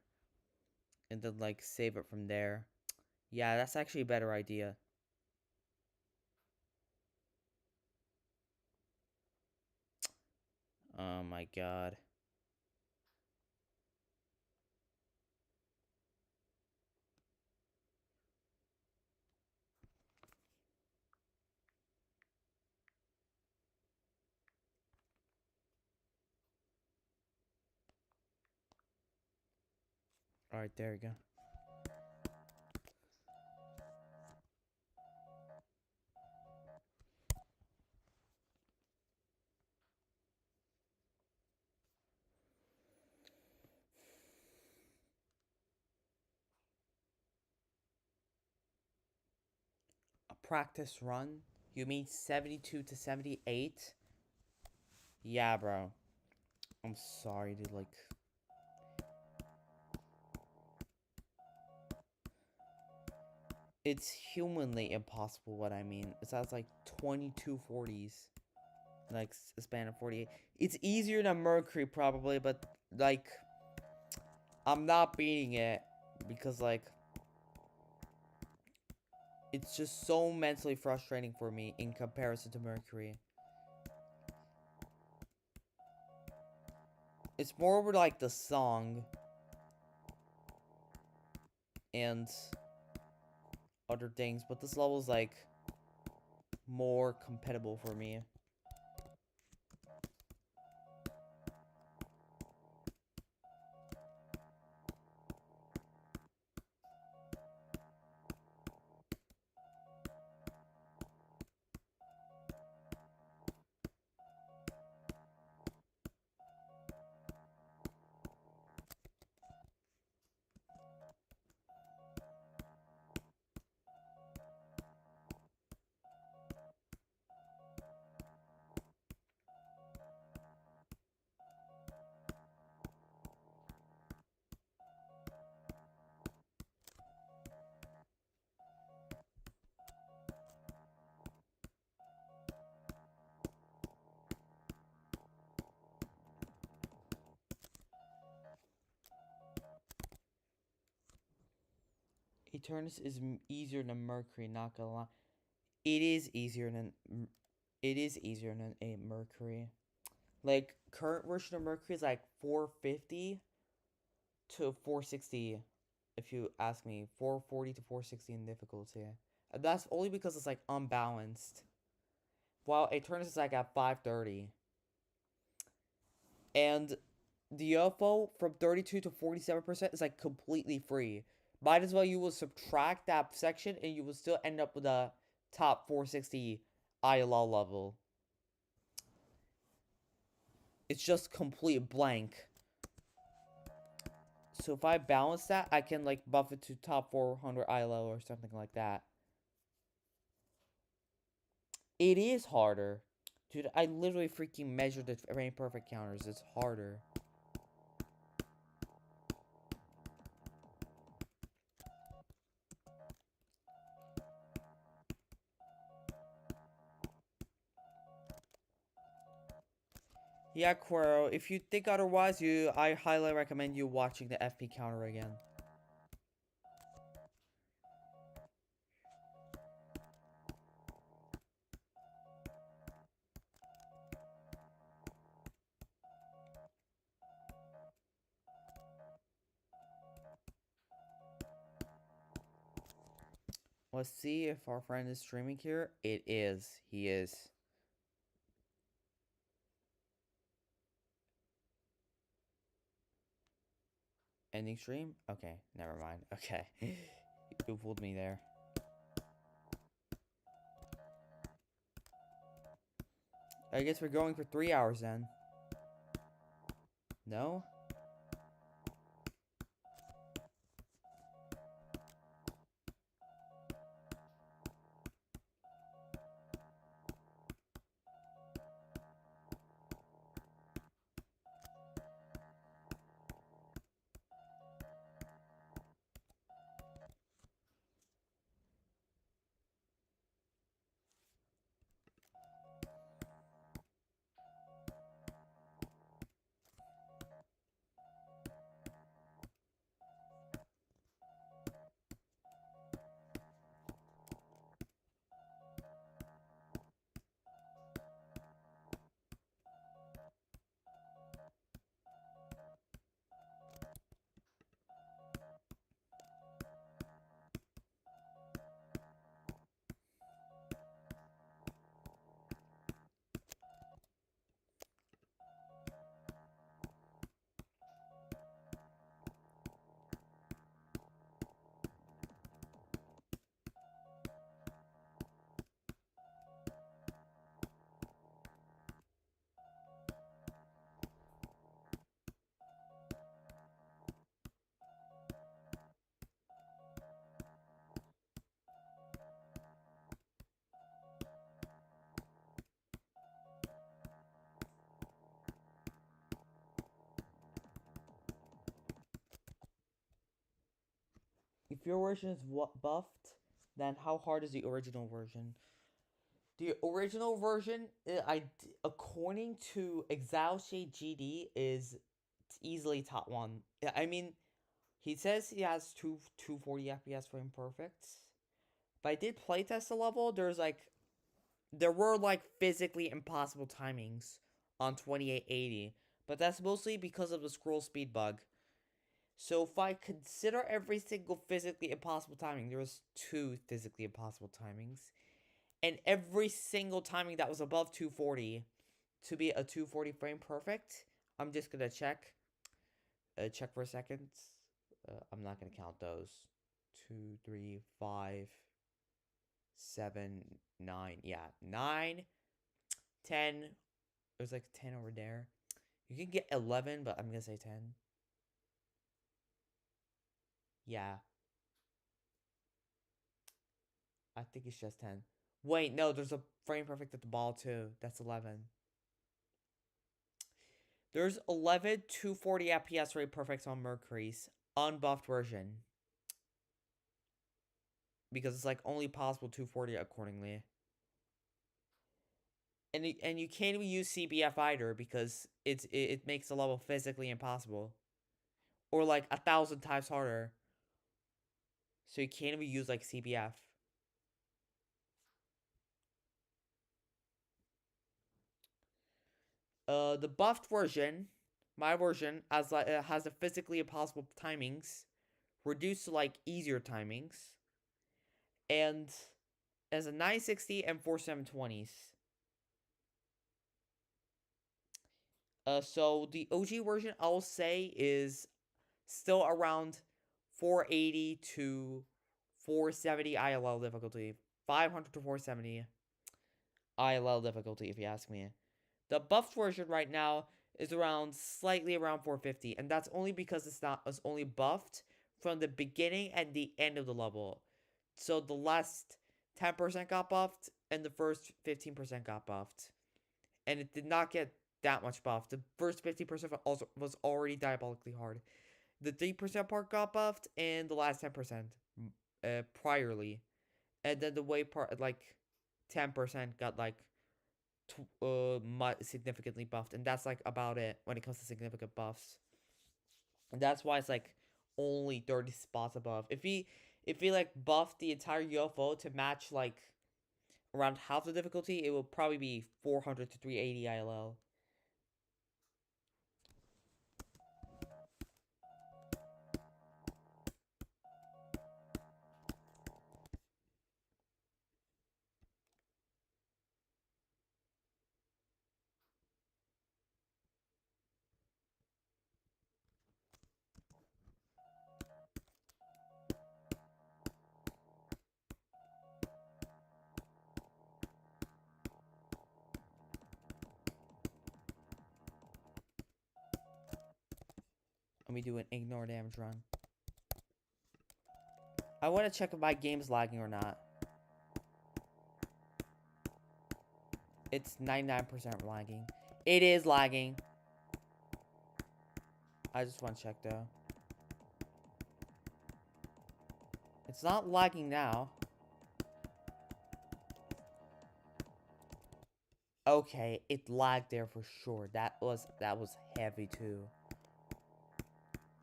and then like save it from there. Yeah, that's actually a better idea. Oh my god. Alright, there we go. A practice run? You mean 72 to 78? Yeah, bro. I'm sorry, dude, like... It's humanly impossible what I mean. It sounds like 22 40s. Like, a span of 48. It's easier than Mercury, probably, but, like... I'm not beating it. Because, like... It's just so mentally frustrating for me in comparison to Mercury. It's more over, like, the song. And... other things, but this level is like more compatible for me. Eternus is easier than Mercury, not gonna lie. It is easier than a Mercury. Like current version of Mercury is like 450 to 460. If you ask me, 440 to 460 in difficulty. And that's only because it's like unbalanced. While Eternus is like at 530. And the UFO from 32 to 47% is like completely free. Might as well you will subtract that section and you will still end up with a top 460 ILL level. It's just complete blank. So if I balance that, I can like buff it to top 400 ILL or something like that. It is harder. Dude, I literally freaking measured the frame perfect counters. It's harder. Yeah, Quero, if you think otherwise, I highly recommend you watching the FP counter again. Let's see if our friend is streaming here. It is. He is. Ending stream? Okay, never mind. Okay. You fooled me there. I guess we're going for 3 hours then. No? if your version is buffed, then how hard is the original version? The original version, according to XTRA8 GD, is easily top 1. I mean, he says he has 240 FPS frame perfect. But I did playtest the level. There were like physically impossible timings on 2880, but that's mostly because of the scroll speed bug. So if I consider every single physically impossible timing, there was 2 physically impossible timings, and every single timing that was above 240 to be a 240 frame perfect. I'm just gonna check for a second. I'm not gonna count those. 2, 3, 5, 7, 9. Yeah, 9, 10. There's like 10 over there. You can get 11, but I'm gonna say 10. Yeah. I think it's just 10. Wait, no, there's a frame perfect at the ball too. That's 11. There's 11 240 FPS rate perfects on Mercury's unbuffed version. Because it's like only possible 240 accordingly. And you can't even use CBF either because it makes the level physically impossible. Or like 1,000 times harder. So you can't even use like CBF. The buffed version, my version, has the physically impossible timings, reduced to like easier timings, and as a 960 and 4720s. So the OG version, I'll say, is still around 480 to 470 ILL difficulty, 500 to 470 ILL difficulty, if you ask me. The buffed version right now is slightly around 450, and that's only because it's only buffed from the beginning and the end of the level. So the last 10% got buffed, and the first 15% got buffed. And it did not get that much buffed. The first 50% was already diabolically hard. The 3% part got buffed, and the last 10% priorly. And then the way part, like, 10% got, like, significantly buffed. And that's, like, about it when it comes to significant buffs. And that's why it's, like, only 30 spots above. If he like, buffed the entire UFO to match, like, around half the difficulty, it will probably be 400 to 380 ILL. Let me do an ignore damage run. I want to check if my game's lagging or not. It's 99% lagging. It is lagging. I just want to check though. It's not lagging now. Okay, it lagged there for sure. That was heavy too.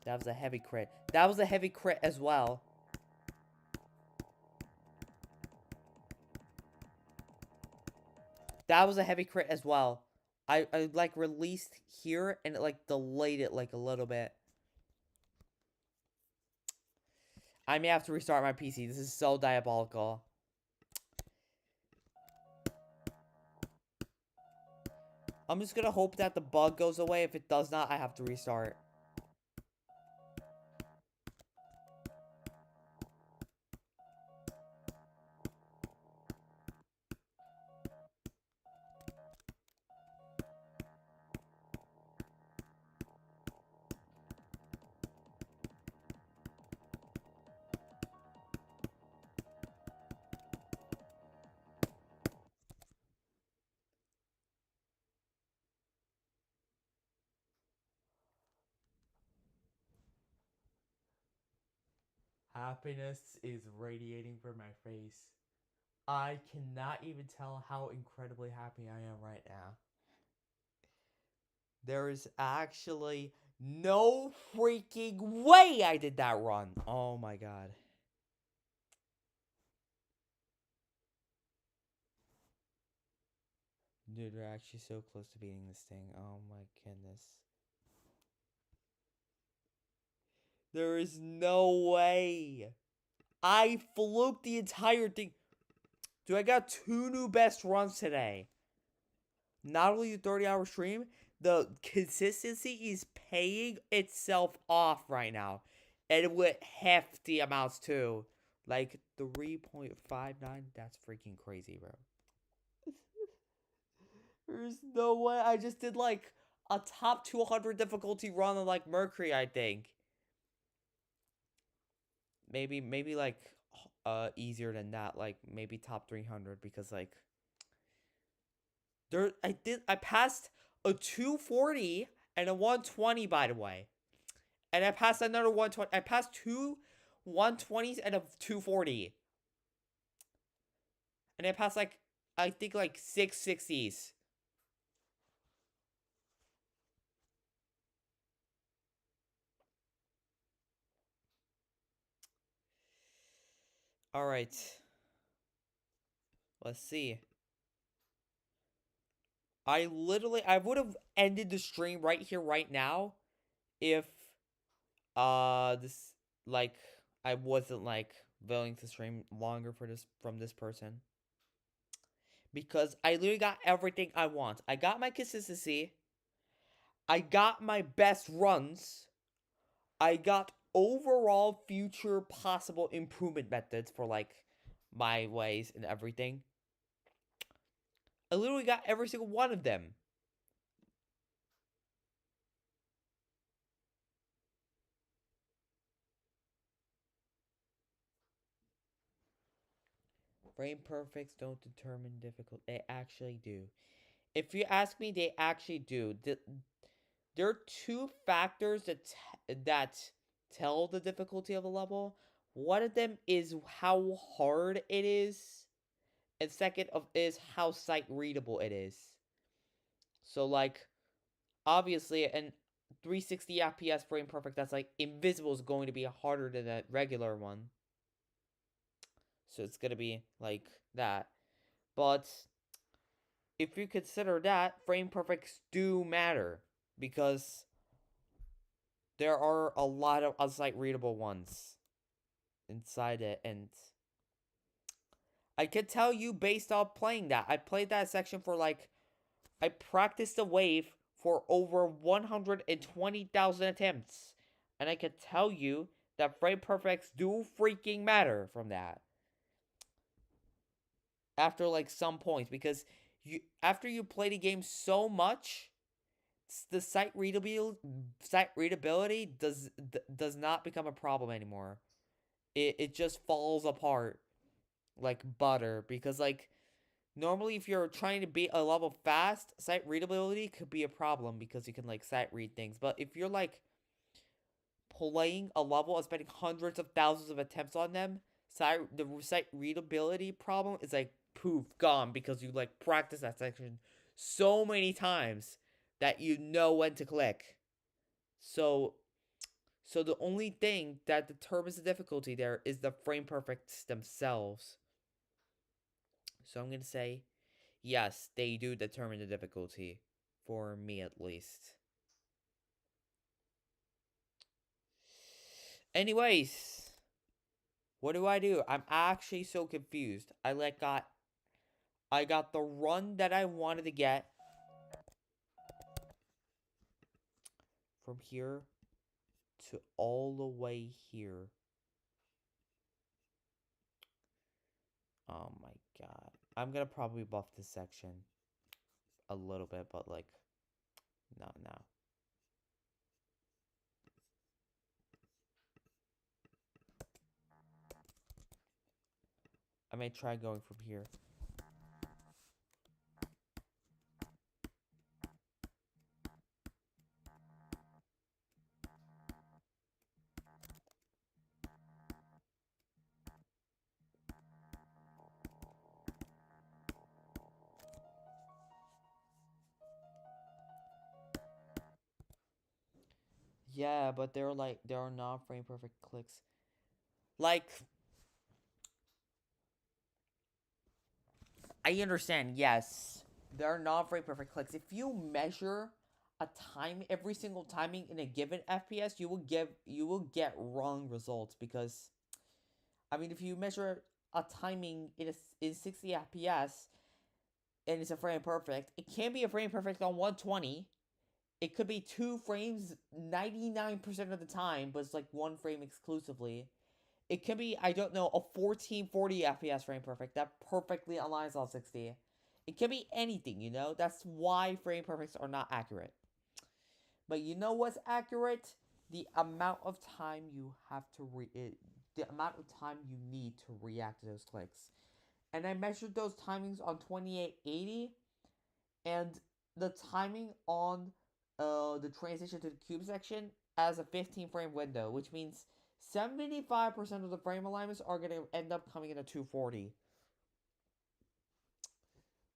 That was a heavy crit. That was a heavy crit as well. That was a heavy crit as well. I like released here and it like delayed it like a little bit. I may have to restart my PC. This is so diabolical. I'm just gonna hope that the bug goes away. If it does not, I have to restart. Happiness is radiating from my face. I cannot even tell how incredibly happy I am right now. There is actually no freaking way I did that run. Oh my god. Dude, we're actually so close to beating this thing. Oh my goodness. There is no way. I fluked the entire thing. Dude, I got 2 new best runs today. Not only the 30-hour stream, the consistency is paying itself off right now. And with hefty amounts too. Like 3.59, that's freaking crazy, bro. There's no way. I just did like a top 200 difficulty run on like Mercury, I think. Maybe like easier than that, like maybe top 300, because like I passed a 240 and a 120, by the way. And I passed another 120. I passed 2 120s and a 240. And I passed like, I think like 6 60s. Alright. Let's see. I would have ended the stream right here, right now, if, this, like, I wasn't, like, willing to stream longer from this person. Because I literally got everything I want. I got my consistency. I got my best runs. I got overall future possible improvement methods for, like, my ways and everything. I literally got every single one of them. Frame perfects don't determine difficult. They actually do. If you ask me, they actually do. There are 2 factors that tell the difficulty of a level. One of them is how hard it is, and second is how sight readable it is. So like, obviously, an 360 FPS frame perfect that's like invisible is going to be harder than a regular one. So it's gonna be like that. But if you consider that, frame perfects do matter, because there are a lot of unsight readable ones inside it, and I can tell you based off playing that. I played that section for like, I practiced the wave for over 120,000 attempts, and I can tell you that frame perfects do freaking matter from that. After like some points, because after you play the game so much, the sight readability does not become a problem anymore. It just falls apart like butter, because like normally if you're trying to beat a level fast, sight readability could be a problem because you can like sight read things. But if you're like playing a level and spending hundreds of thousands of attempts on them, the sight readability problem is like poof, gone, because you like practice that section so many times that you know when to click. So the only thing that determines the difficulty there is the frame perfects themselves. So I'm gonna say, yes, they do determine the difficulty, for me at least. Anyways, what do? I'm actually so confused. I got the run that I wanted to get from here to all the way here. Oh my god. I'm gonna probably buff this section a little bit, but like, not now. I may try going from here. Yeah, but there are not frame perfect clicks. Like, I understand, yes. There are not frame perfect clicks. If you measure a time every single timing in a given FPS, you will get wrong results because I mean if you measure a timing in 60 FPS and it's a frame perfect, it can be a frame perfect on 120. It could be 2 frames 99% of the time, but it's like 1 frame exclusively. It can be, I don't know, a 1440 FPS frame perfect that perfectly aligns on 60. It can be anything, you know? That's why frame perfects are not accurate. But you know what's accurate? The amount of time you have to the amount of time you need to react to those clicks. And I measured those timings on 2880 and the timing on the transition to the cube section as a 15 frame window, which means 75% of the frame alignments are going to end up coming in a 240.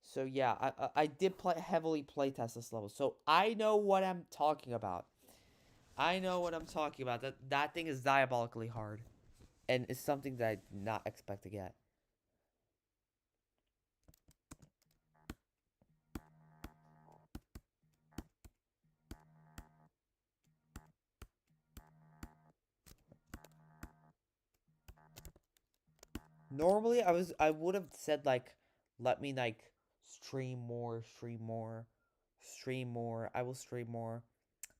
So yeah, I did heavily playtest this level, so I know what I'm talking about. I know what I'm talking about. That thing is diabolically hard, and it's something that I did not expect to get. Normally, I would have said like, let me like stream more, stream more, stream more. I will stream more.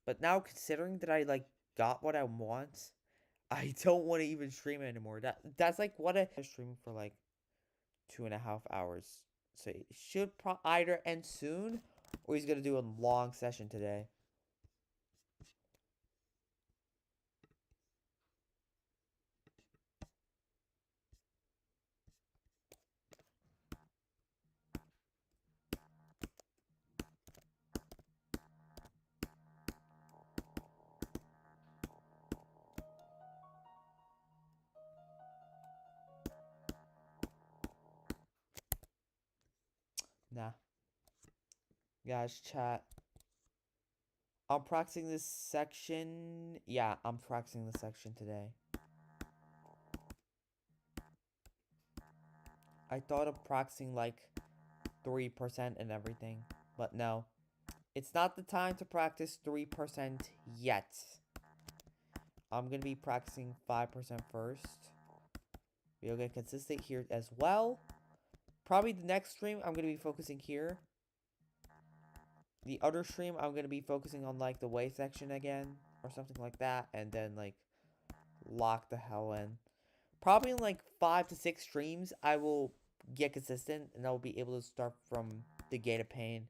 But now considering that I like got what I want, I don't want to even stream anymore. That's like what I'm streaming for like 2.5 hours. So it should either end soon or he's gonna do a long session today. Nah. Guys, chat. I'm practicing this section. Yeah, I'm practicing this section today. I thought of practicing like 3% and everything, but no. It's not the time to practice 3% yet. I'm gonna be practicing 5% first. We'll get consistent here as well. Probably the next stream, I'm gonna be focusing here. The other stream, I'm gonna be focusing on like the wave section again, or something like that, and then like lock the hell in. Probably in like 5 to 6 streams, I will get consistent, and I'll be able to start from the gate of pain.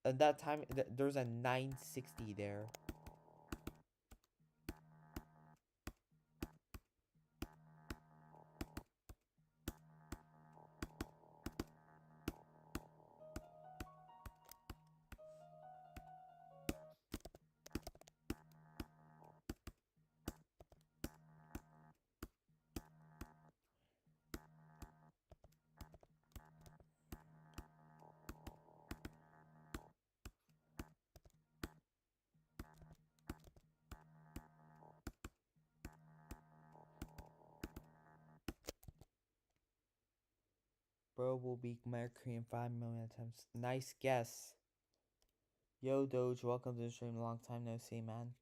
At that time, there's a 960 there. Bro will be Mercury in 5 million attempts. Nice guess. Yo, Doge, welcome to the stream. Long time no see, man.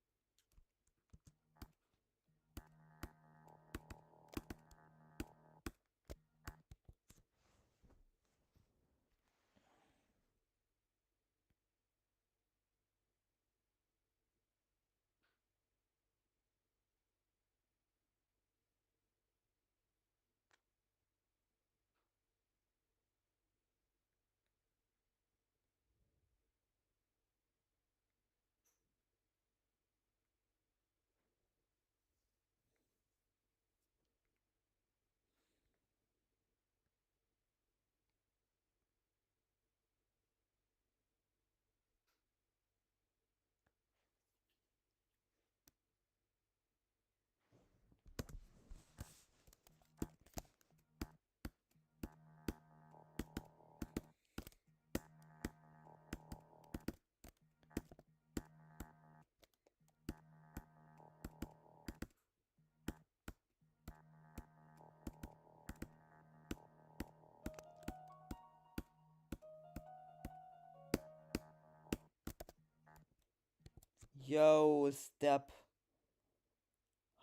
Yo, Step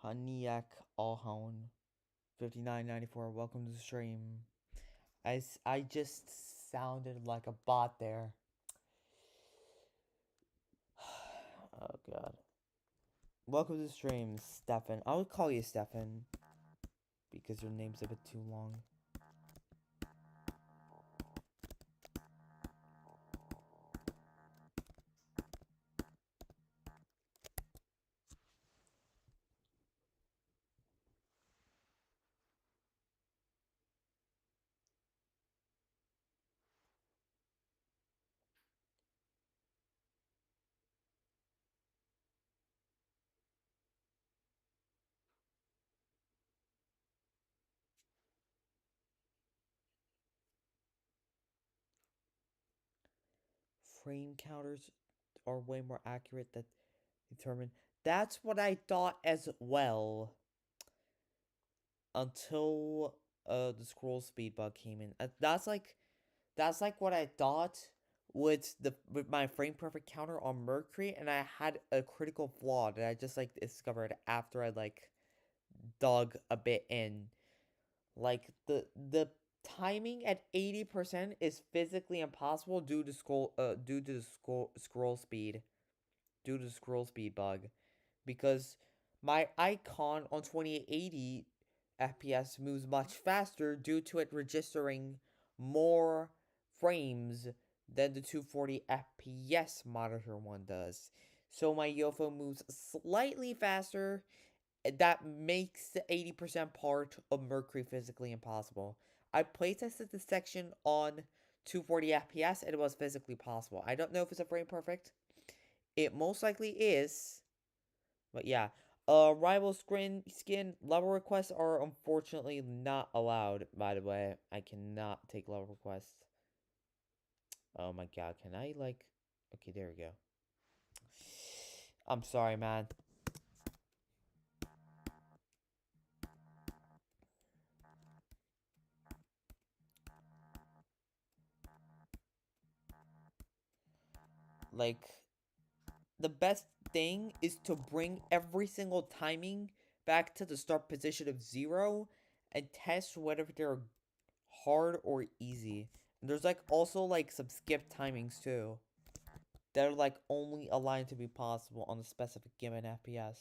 Haniak Allhound 5994. Welcome to the stream. I just sounded like a bot there. Oh god. Welcome to the stream, Stefan. I would call you Stefan because your name's a bit too long. Frame counters are way more accurate that determine. That's what I thought as well. Until the scroll speed bug came in. That's like what I thought with my frame perfect counter on Mercury, and I had a critical flaw that I just like discovered after I like dug a bit in. Like the timing at 80% is physically impossible due to scroll speed bug, because my icon on 2880 FPS moves much faster due to it registering more frames than the 240 FPS monitor one does. So my UFO moves slightly faster. That makes the 80% part of Mercury physically impossible. I playtested this section on 240 FPS and it was physically possible. I don't know if it's a frame perfect. It most likely is. But yeah. Rival skin level requests are unfortunately not allowed, by the way. I cannot take level requests. Oh my god, can I, like... Okay, there we go. I'm sorry, man. Like, the best thing is to bring every single timing back to the start position of 0 and test whether they're hard or easy. And there's like also like some skip timings too that are like only aligned to be possible on a specific given FPS.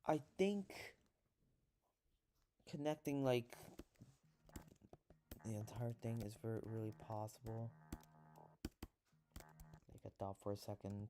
I think connecting like the entire thing is really possible. Like I thought for a second.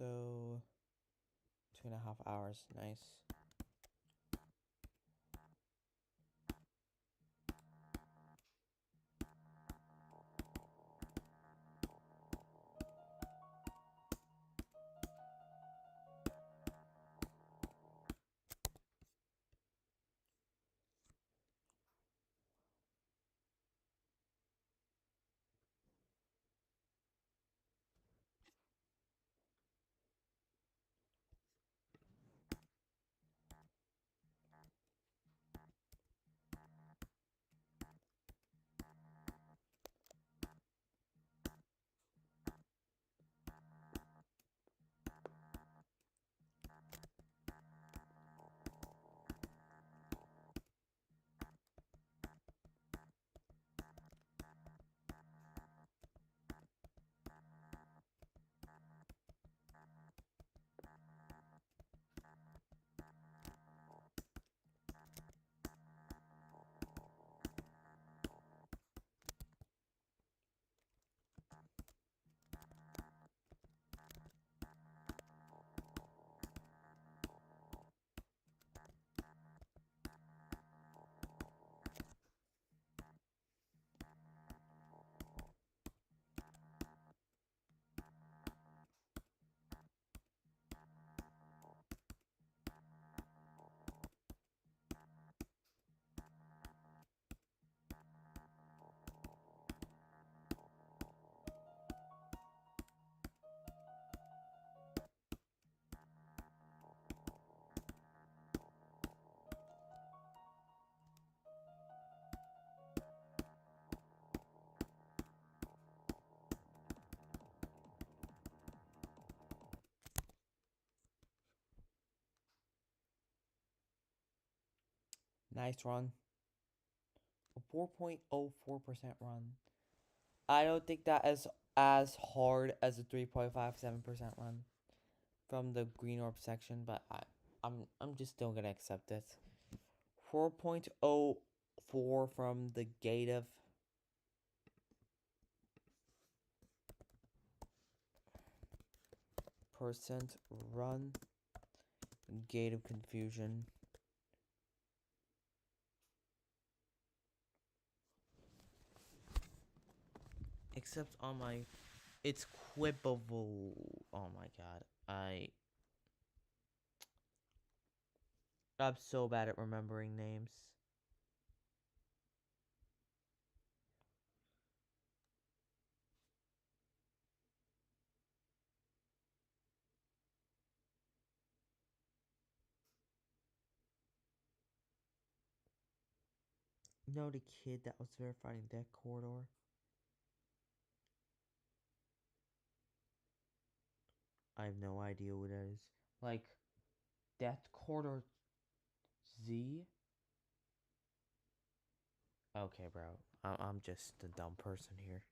So 2.5 hours. Nice. Nice run. A 4.04% run. I don't think that is as hard as a 3.57% run from the green orb section, but I'm just still gonna accept it. 4.04 from the gate of percent run, gate of confusion. Except on my, it's quippable. Oh my god, I'm so bad at remembering names. You know the kid that was verifying that corridor? I have no idea who that is. Like, Death Corridor Z? Okay, bro. I'm just a dumb person here.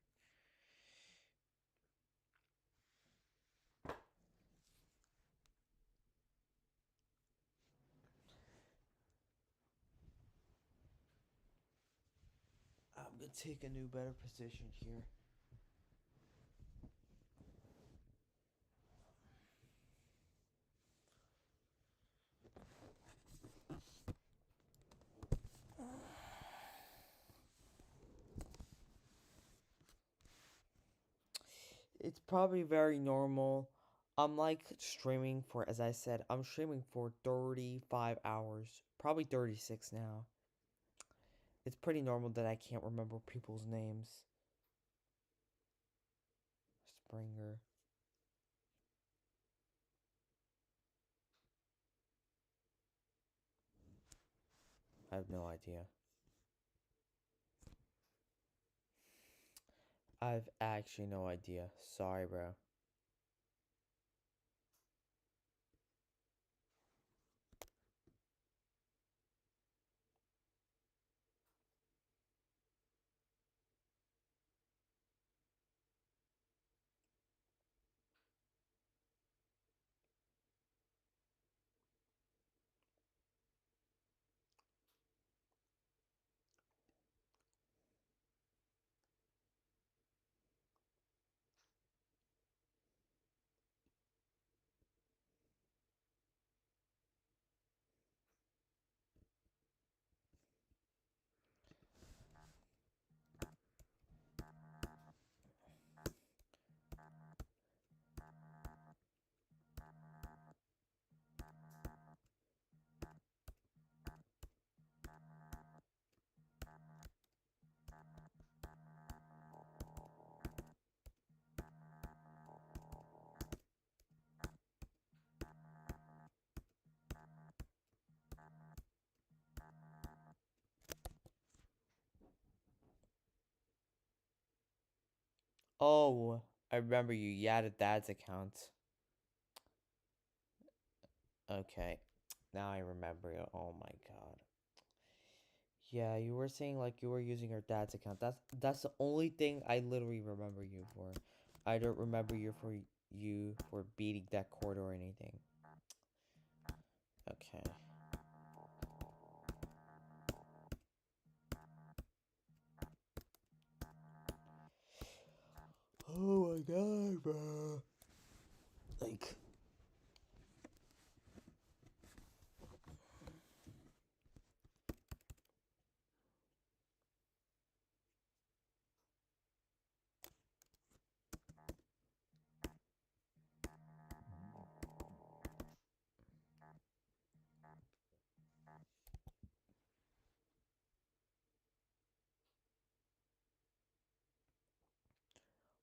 I'm gonna take a new, better position here. It's probably very normal. I'm like streaming for, as I said, I'm streaming for 35 hours. Probably 36 now. It's pretty normal that I can't remember people's names. Springer. I have no idea. I've actually no idea. Sorry, bro. Oh, I remember you. You added Dad's account. Okay. Now I remember it. Oh my god. Yeah, you were saying like you were using your dad's account. That's the only thing I literally remember you for. I don't remember you for beating that cord or anything. Okay. Oh my god, bro. Like,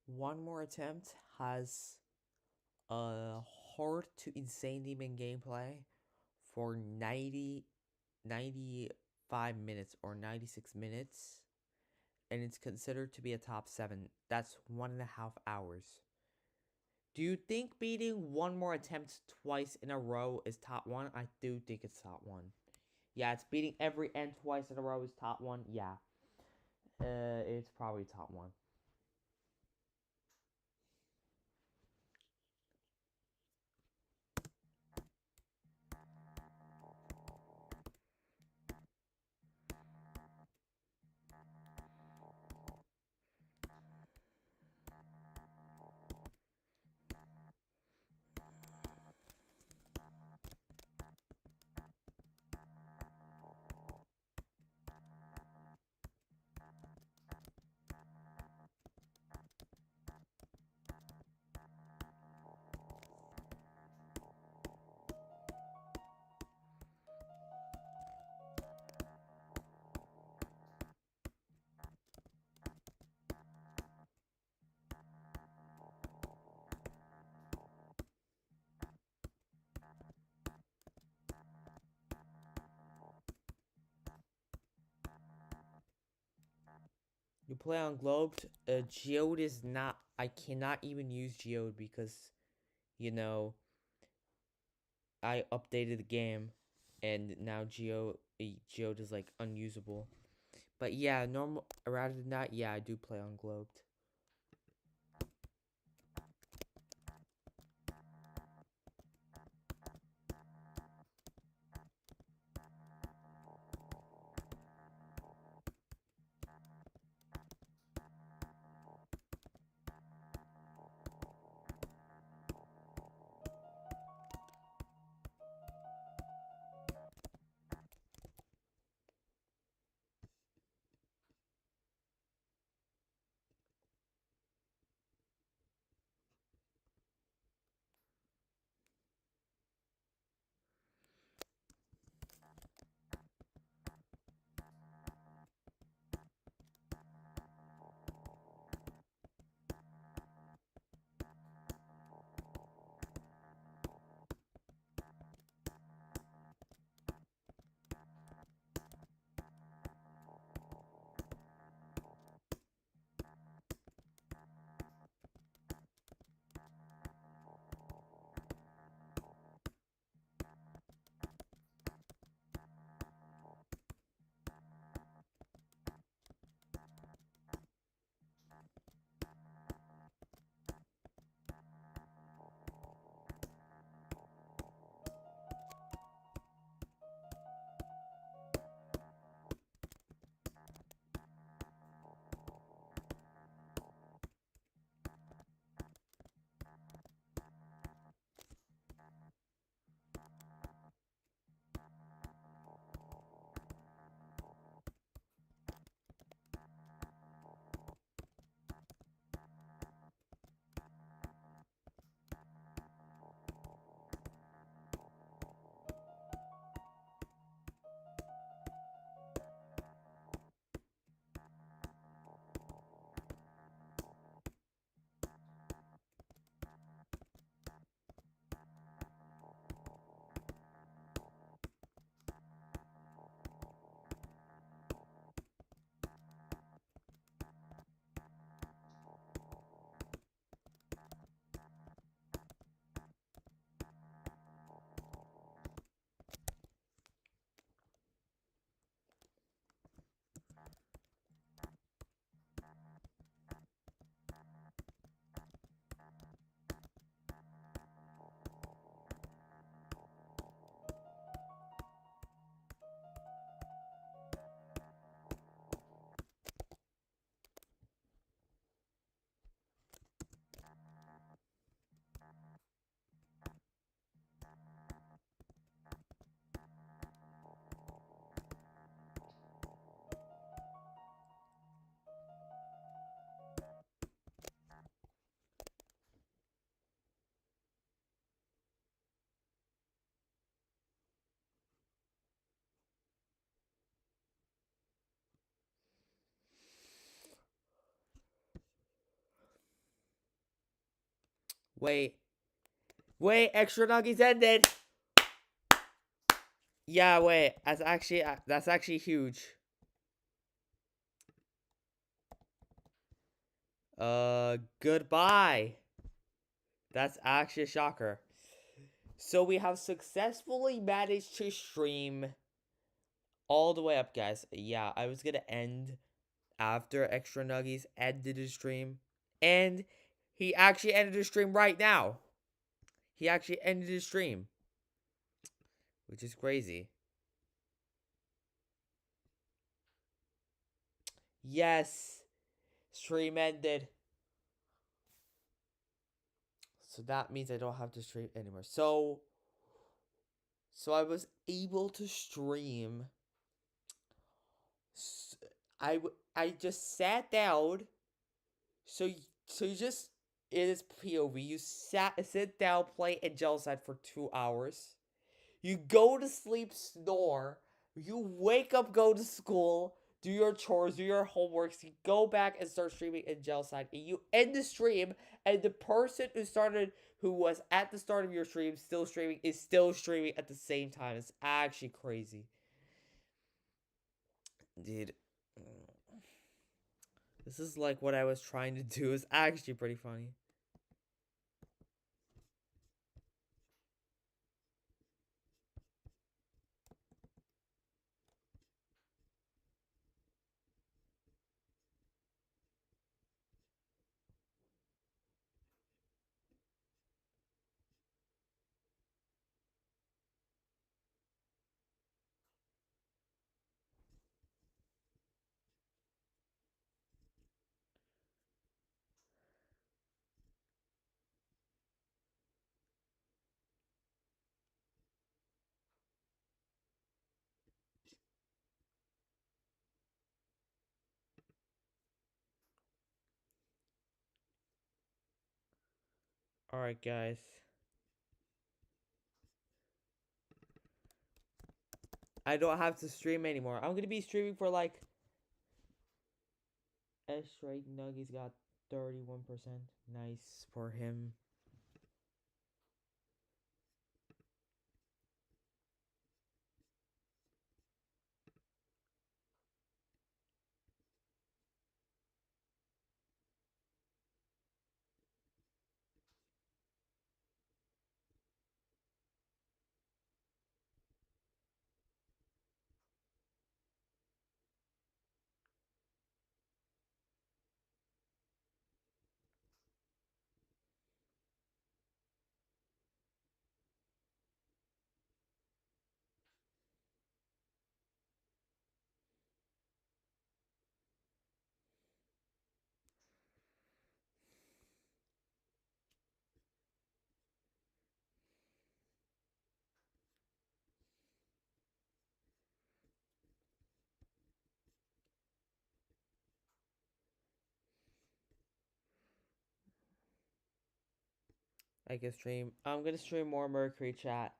one more attempt has a hard to insane demon gameplay for 95 minutes or 96 minutes, and it's considered to be a top 7. That's 1.5 hours. Do you think beating one more attempt twice in a row is top 1? I do think it's top 1. Yeah, it's beating every end twice in a row is top 1. Yeah. It's probably top 1. You play on Globed. Geode is not. I cannot even use Geode because, you know, I updated the game, and now Geode is like unusable. But yeah, normal. Rather than that, yeah, I do play on Globed. Wait. Wait, extra nuggies ended. Yeah, wait. That's actually huge. Goodbye. That's actually a shocker. So we have successfully managed to stream all the way up, guys. Yeah, I was gonna end after Extra Nuggies ended the stream. And he actually ended the stream right now. He actually ended the stream. Which is crazy. Yes. Stream ended. So that means I don't have to stream anymore. So I was able to stream. I just sat down. So you just, it is POV. You sit down, play Angelcide for 2 hours. You go to sleep, snore. You wake up, go to school, do your chores, do your homeworks. You go back and start streaming Angelcide. And you end the stream, and the person who was at the start of your stream, still streaming, is still streaming at the same time. It's actually crazy. Dude. This is like what I was trying to do. It's actually pretty funny. Alright, guys. I don't have to stream anymore. I'm gonna be streaming for like... XTRA8 Nuggies got 31%. Nice for him. I can stream. I'm gonna stream more Mercury chat.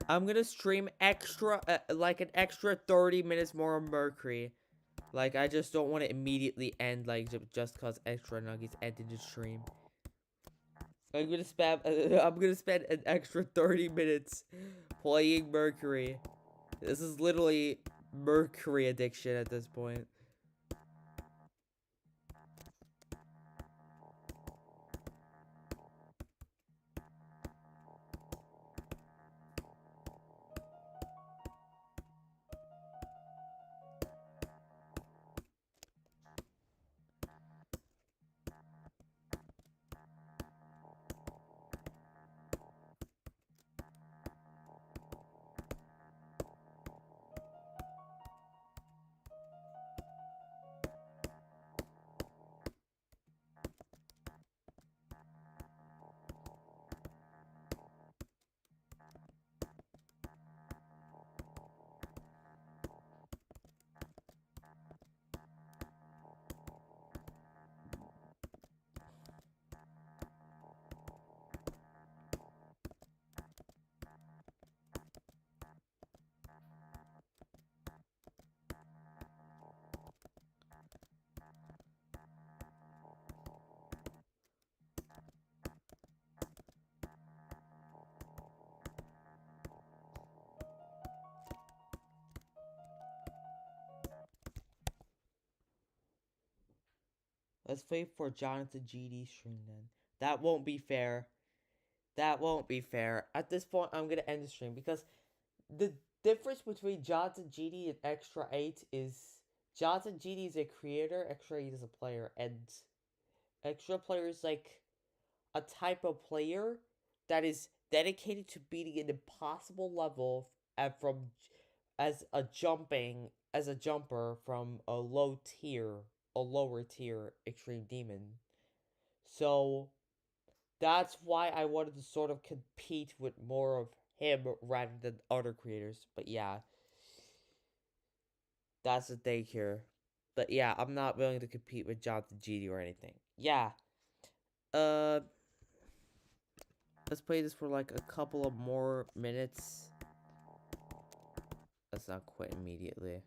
I'm gonna stream extra, like an extra 30 minutes more of Mercury. Like, I just don't want to immediately end, like, just because Extra Nuggies ended the stream. I'm gonna spend an extra 30 minutes playing Mercury. This is literally Mercury addiction at this point. Let's wait for Jonathan GD stream then. That won't be fair. That won't be fair. At this point, I'm gonna end the stream because the difference between Jonathan GD and XTRA8 is Jonathan GD is a creator, XTRA8 is a player, and extra player is like a type of player that is dedicated to beating an impossible level and from as a jumper from a lower tier extreme demon. So that's why I wanted to sort of compete with more of him rather than other creators. But yeah, that's the thing here. But yeah, I'm not willing to compete with Jonathan GD or anything. Yeah. Uh, let's play this for like a couple of more minutes. Let's not quit immediately.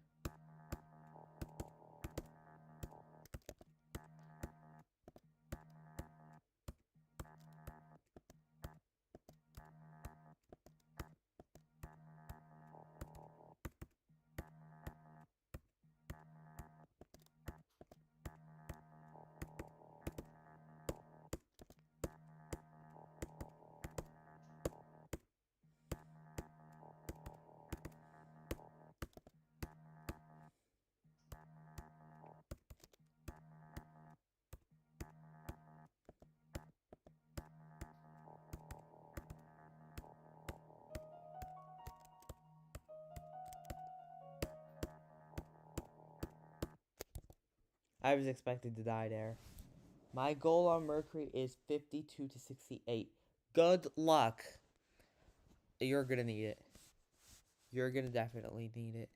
I was expecting to die there. My goal on Mercury is 52 to 68. Good luck. You're gonna need it. You're gonna definitely need it.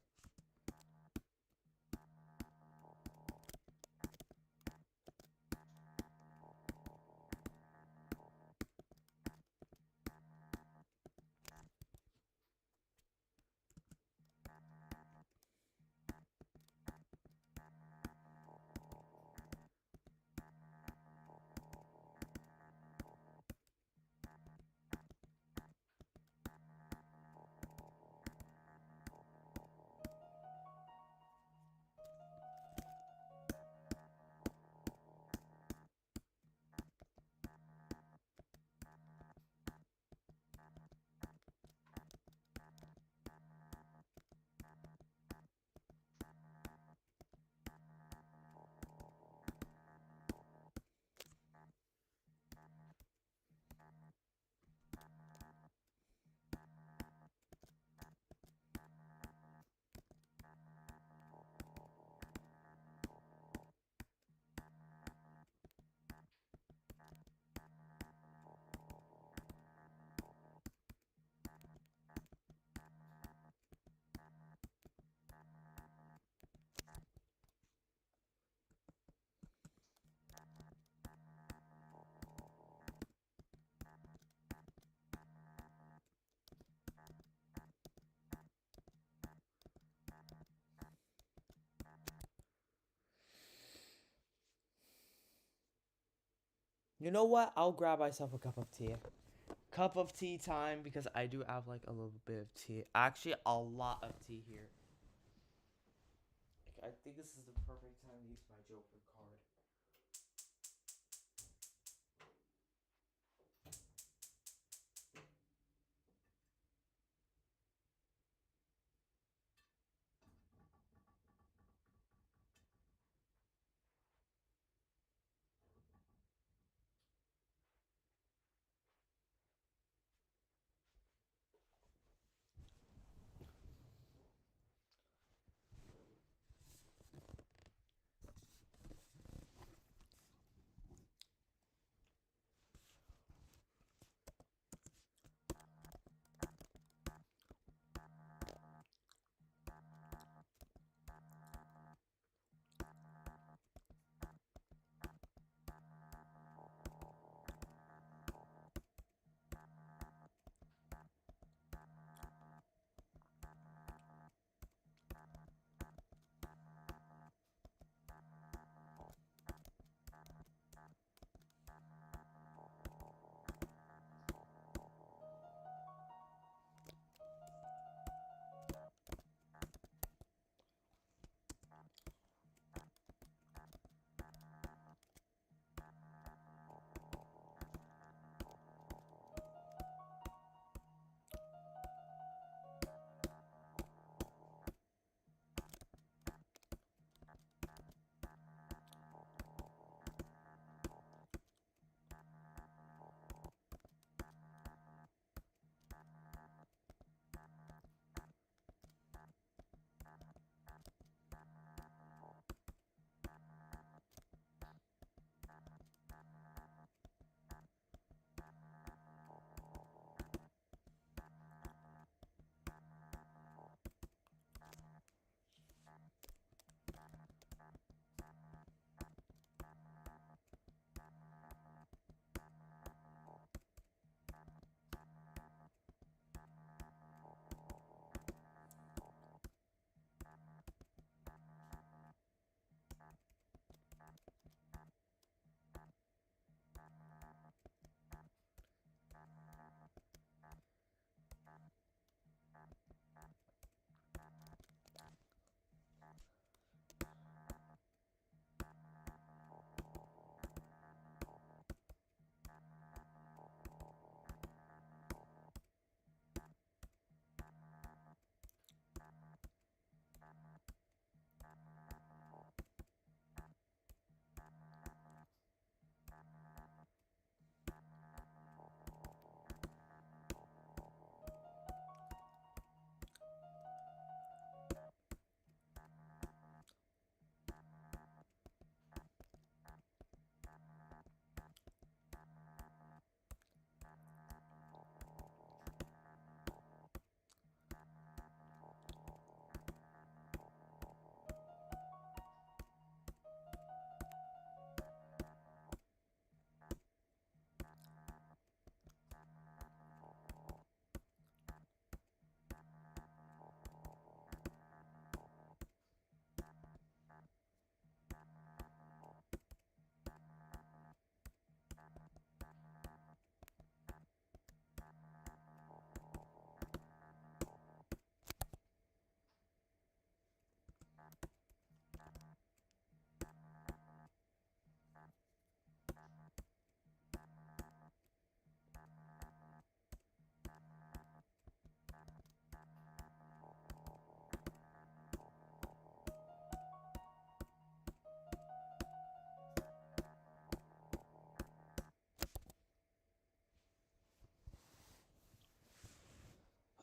You know what? I'll grab myself a cup of tea. Cup of tea time because I do have like a little bit of tea. Actually, a lot of tea here. I think this is the perfect time to use my Joker card.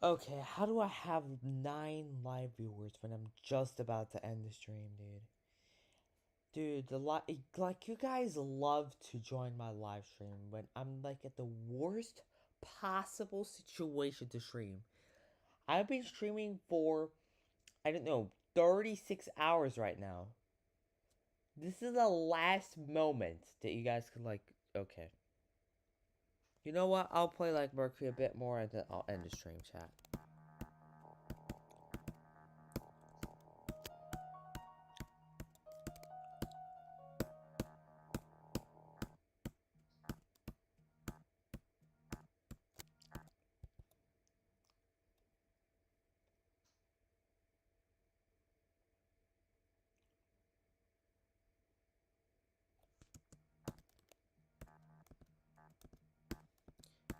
Okay, how do I have 9 live viewers when I'm just about to end the stream, dude? Dude, like you guys love to join my live stream when I'm like at the worst possible situation to stream. I've been streaming for, I don't know, 36 hours right now. This is the last moment that you guys can, like, okay. You know what? I'll play like Mercury a bit more and then I'll end the stream, chat.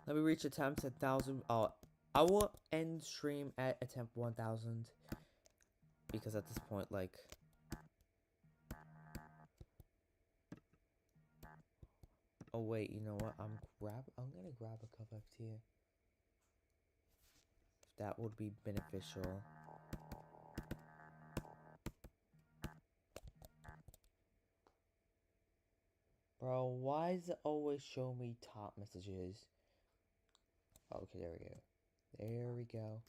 Let me reach attempt 1,000. Oh, I will end stream at attempt 1,000 because at this point, like, oh wait, you know what? I'm gonna grab a cup of tea. If that would be beneficial. Bro, why does it always show me top messages? Okay, there we go. There we go.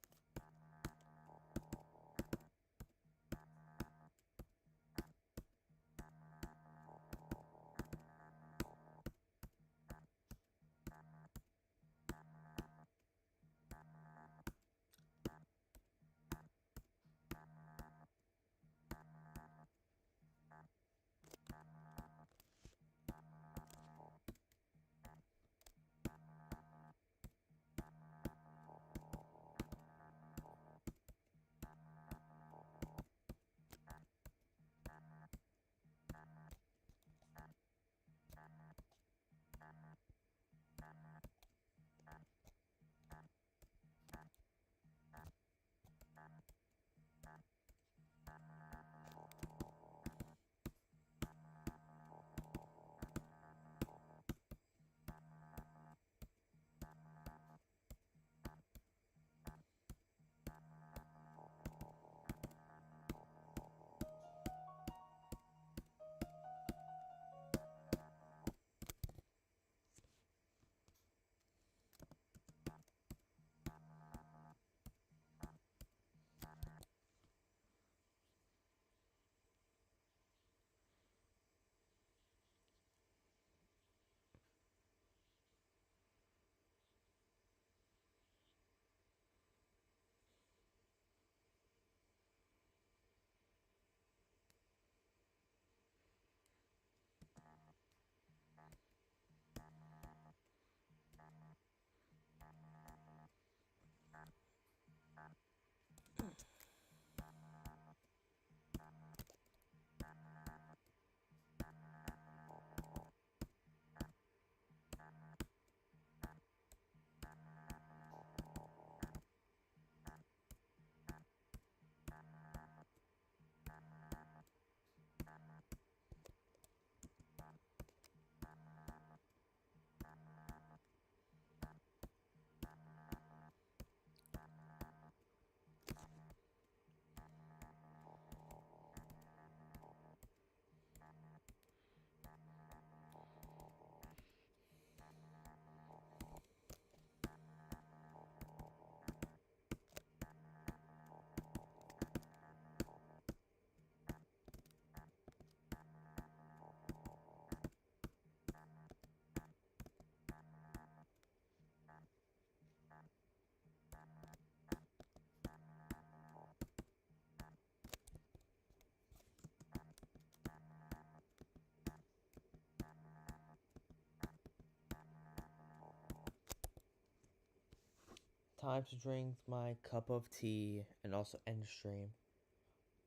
Time to drink my cup of tea and also end stream.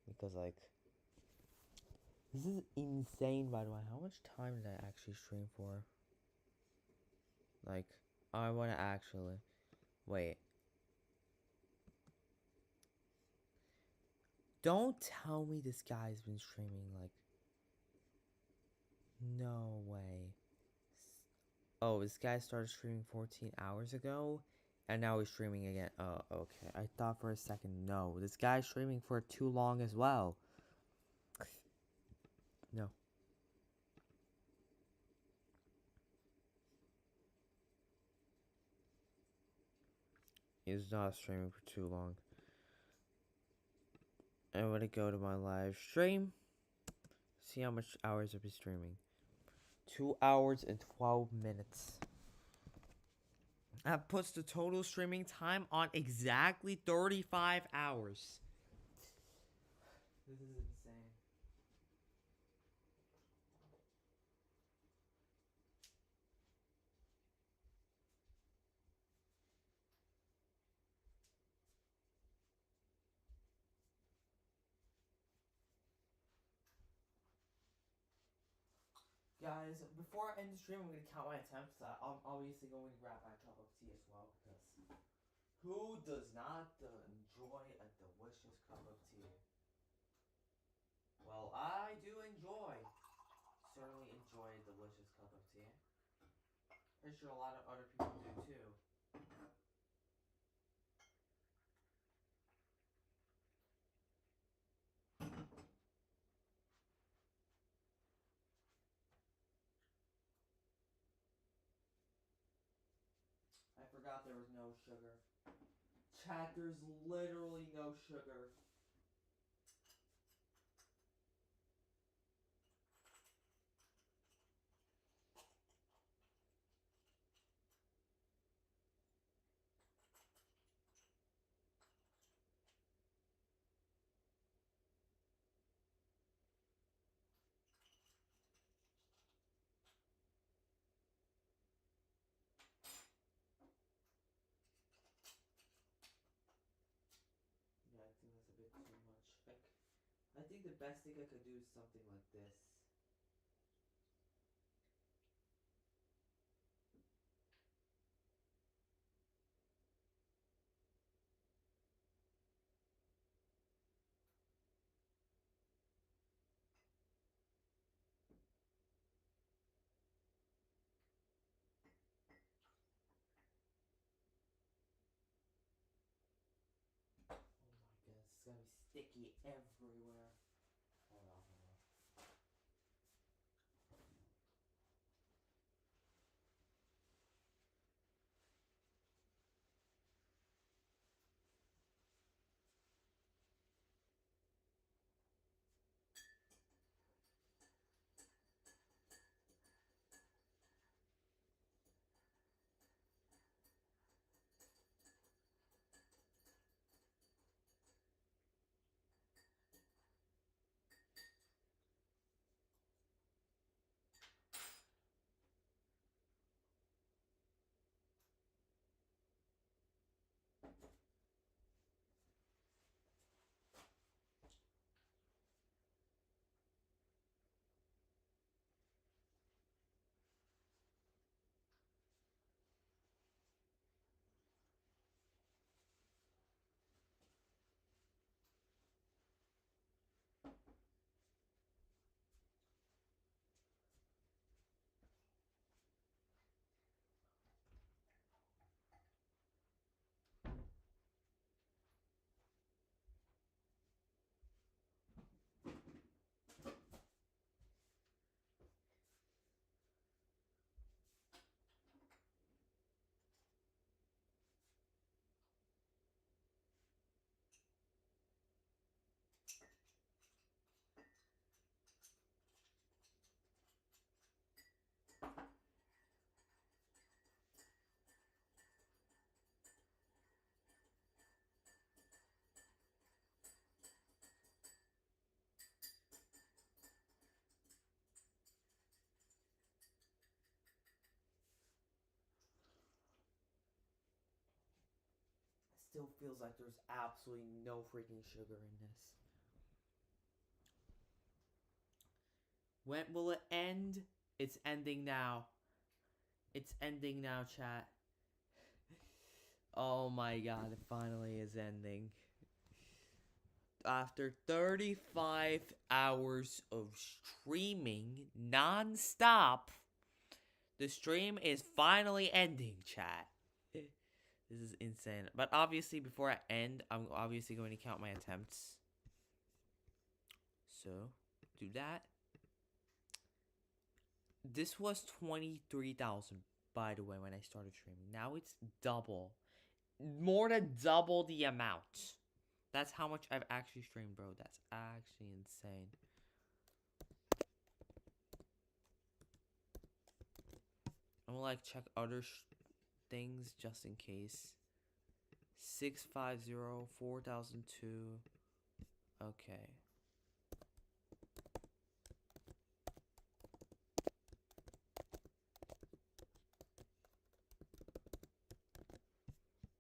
Because, like, this is insane, by the way. How much time did I actually stream for? Like, I want to actually... Wait. Don't tell me this guy's been streaming, like... No way. Oh, this guy started streaming 14 hours ago? And now he's streaming again. Oh, okay. I thought for a second, no. This guy's streaming for too long as well. No. He's not streaming for too long. I'm gonna go to my live stream. See how much hours I've been streaming. 2 hours and 12 minutes. That puts the total streaming time on exactly 35 hours. This is insane. Guys, before I end the stream, I'm going to count my attempts. I'm obviously going to grab my cup of tea as well, because who does not enjoy a delicious cup of tea? Well, I do certainly enjoy a delicious cup of tea. Pretty sure a lot of other people do too. I forgot there was no sugar. Chat, there's literally no sugar. Yeah, I think that's a bit too much. I think the best thing I could do is something like this. Oh my goodness, it's gonna be sticky everywhere. Hold on, hold on. Still feels like there's absolutely no freaking sugar in this. When will it end? It's ending now. It's ending now, chat. Oh my god, it finally is ending. After 35 hours of streaming non-stop, the stream is finally ending, chat. This is insane. But obviously, before I end, I'm obviously going to count my attempts. So, do that. This was 23,000, by the way, when I started streaming. Now it's double. More than double the amount. That's how much I've actually streamed, bro. That's actually insane. I'm gonna like check other things just in case. 650 4002. Okay.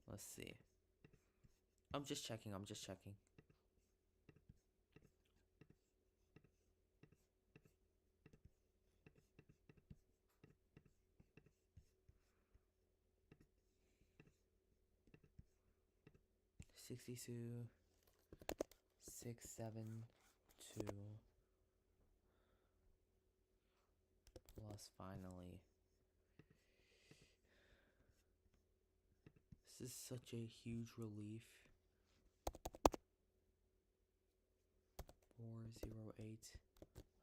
Let's see. I'm just checking. 62 672 plus finally. This is such a huge relief. 408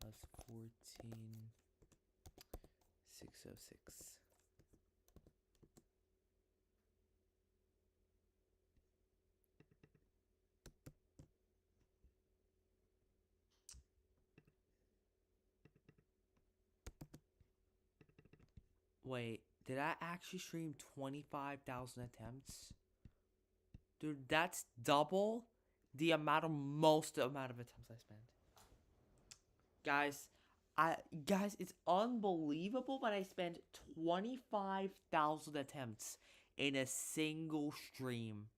plus 14606. Wait, did I actually stream 25,000 attempts? Dude, that's double the amount of attempts I spent. Guys, it's unbelievable, but I spent 25,000 attempts in a single stream.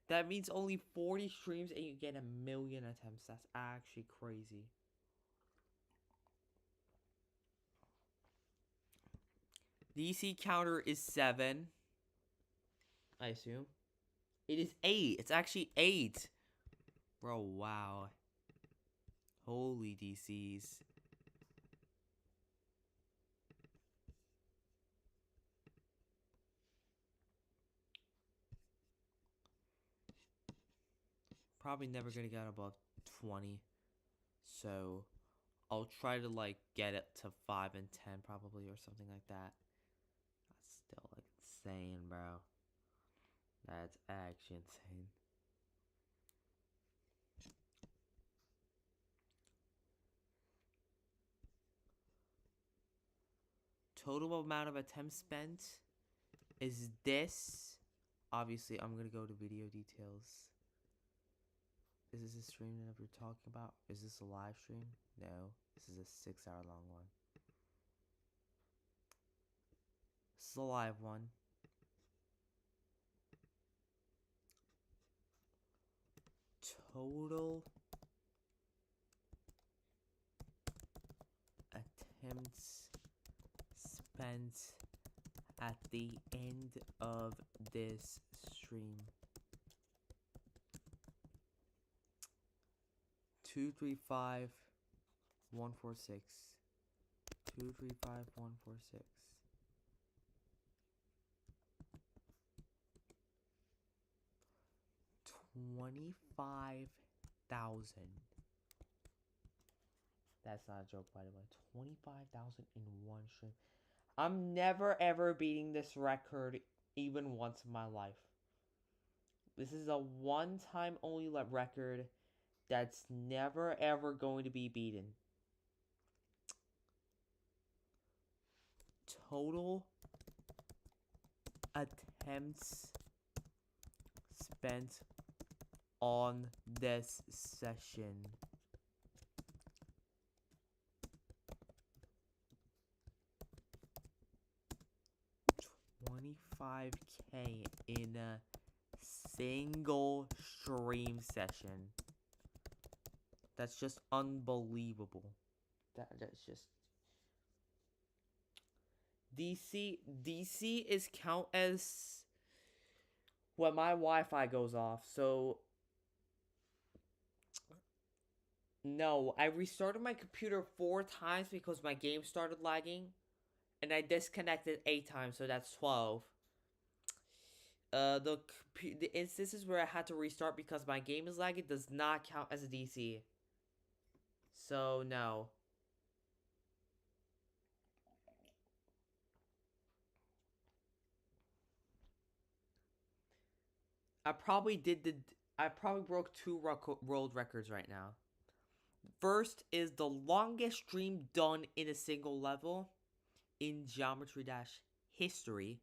That means only 40 streams and you get 1,000,000 attempts. That's actually crazy. DC counter is 7. I assume. It is 8. It's actually 8. Bro, wow. Holy DCs. Probably never gonna get above 20. So, I'll try to, like, get it to 5 and 10 probably or something like that. That's still, like, insane, bro. That's actually insane. Total amount of attempts spent is this. Obviously, I'm gonna go to video details. Is this a stream that we're talking about? Is this a live stream? No. This is a 6-hour long one. This is a live one. Total attempts spent at the end of this stream. 235,146. 235,146. 25,000. That's not a joke, by the way. 25,000 in one stream. I'm never ever beating this record even once in my life. This is a one-time only record that's never ever going to be beaten. Total attempts spent on this session. $25K in a single stream session. That's just unbelievable. That's just DC is count as when my Wi-Fi goes off. So no, I restarted my computer 4 times because my game started lagging, and I disconnected 8 times, so that's 12. The instances where I had to restart because my game is lagging does not count as a DC. So no. I probably broke two world records right now. First is the longest stream done in a single level in Geometry Dash history.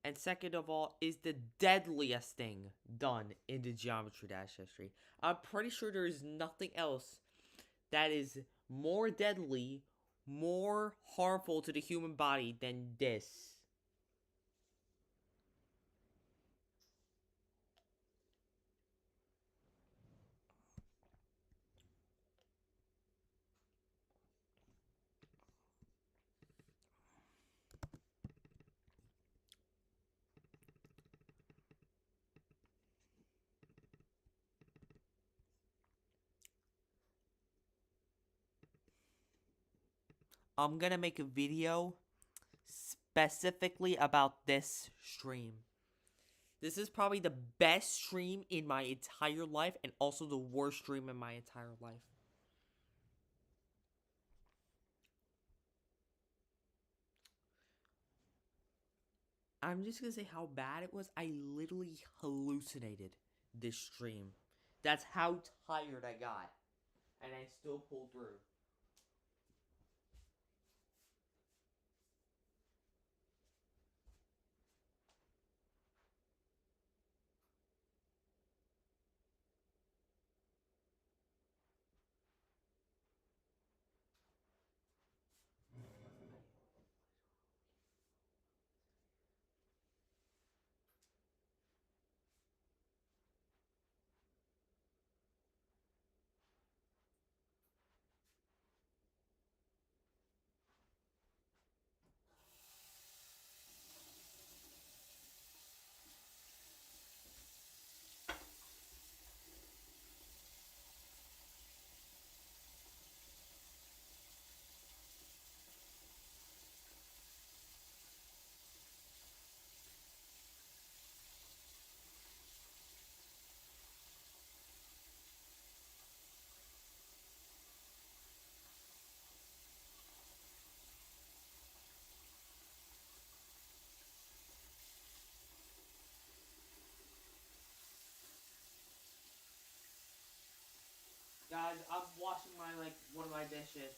And second of all is the deadliest thing done in the Geometry Dash history. I'm pretty sure there is nothing else that is more deadly, more harmful to the human body than this. I'm gonna make a video specifically about this stream. This is probably the best stream in my entire life and also the worst stream in my entire life. I'm just gonna say how bad it was. I literally hallucinated this stream. That's how tired I got. And I still pulled through. Guys, I'm washing one of my dishes.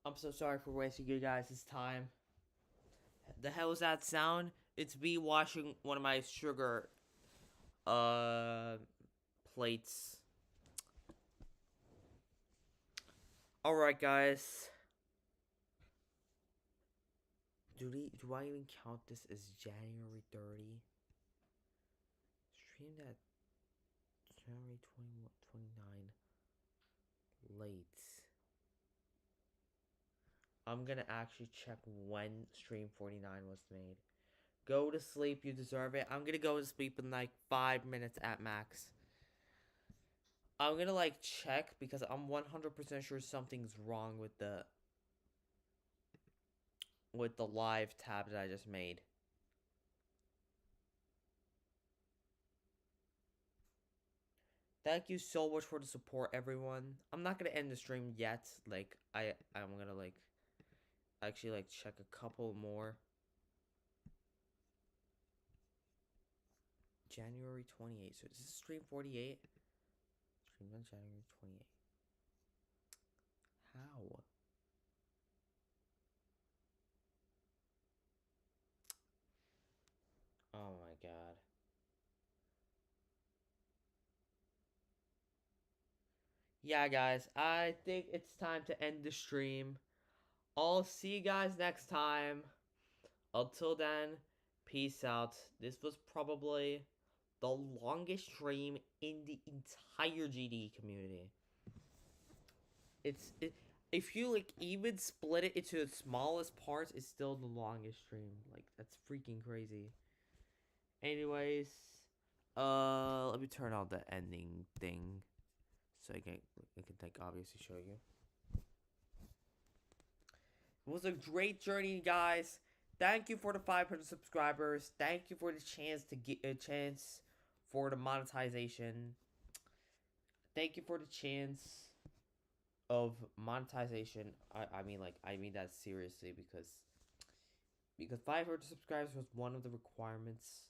I'm so sorry for wasting you guys' time. The hell is that sound? It's me washing one of my sugar plates. Alright guys. Do I even count this as January 30? Streamed at January 29 late. I'm gonna actually check when stream 49 was made. Go to sleep, you deserve it. I'm gonna go to sleep in like 5 minutes at max. I'm gonna like check because I'm 100% sure something's wrong with the live tab that I just made. Thank you so much for the support, everyone. I'm not gonna end the stream yet. Like I'm gonna like actually like check a couple more. January 28th. So this is stream 48. Stream on January 28th. How? Oh my god. Yeah, guys, I think it's time to end the stream. I'll see you guys next time. Until then, peace out. This was probably the longest stream in the entire GD community. If you like even split it into the smallest parts, it's still the longest stream. Like that's freaking crazy. Anyways, let me turn on the ending thing so I can like obviously show you. It was a great journey, guys. Thank you for the 500 subscribers. Thank you for the chance to get a chance for the monetization. Thank you for the chance of monetization. I mean that seriously because 500 subscribers was one of the requirements.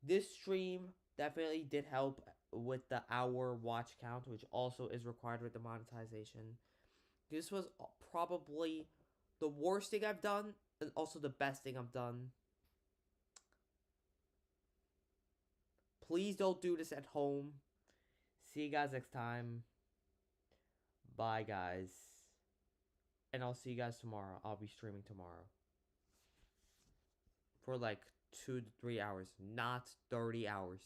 This stream definitely did help with the hour watch count, which also is required with the monetization. This was probably the worst thing I've done and also the best thing I've done. Please don't do this at home. See you guys next time. Bye, guys. And I'll see you guys tomorrow. I'll be streaming tomorrow. For like 2 to 3 hours, not 30 hours.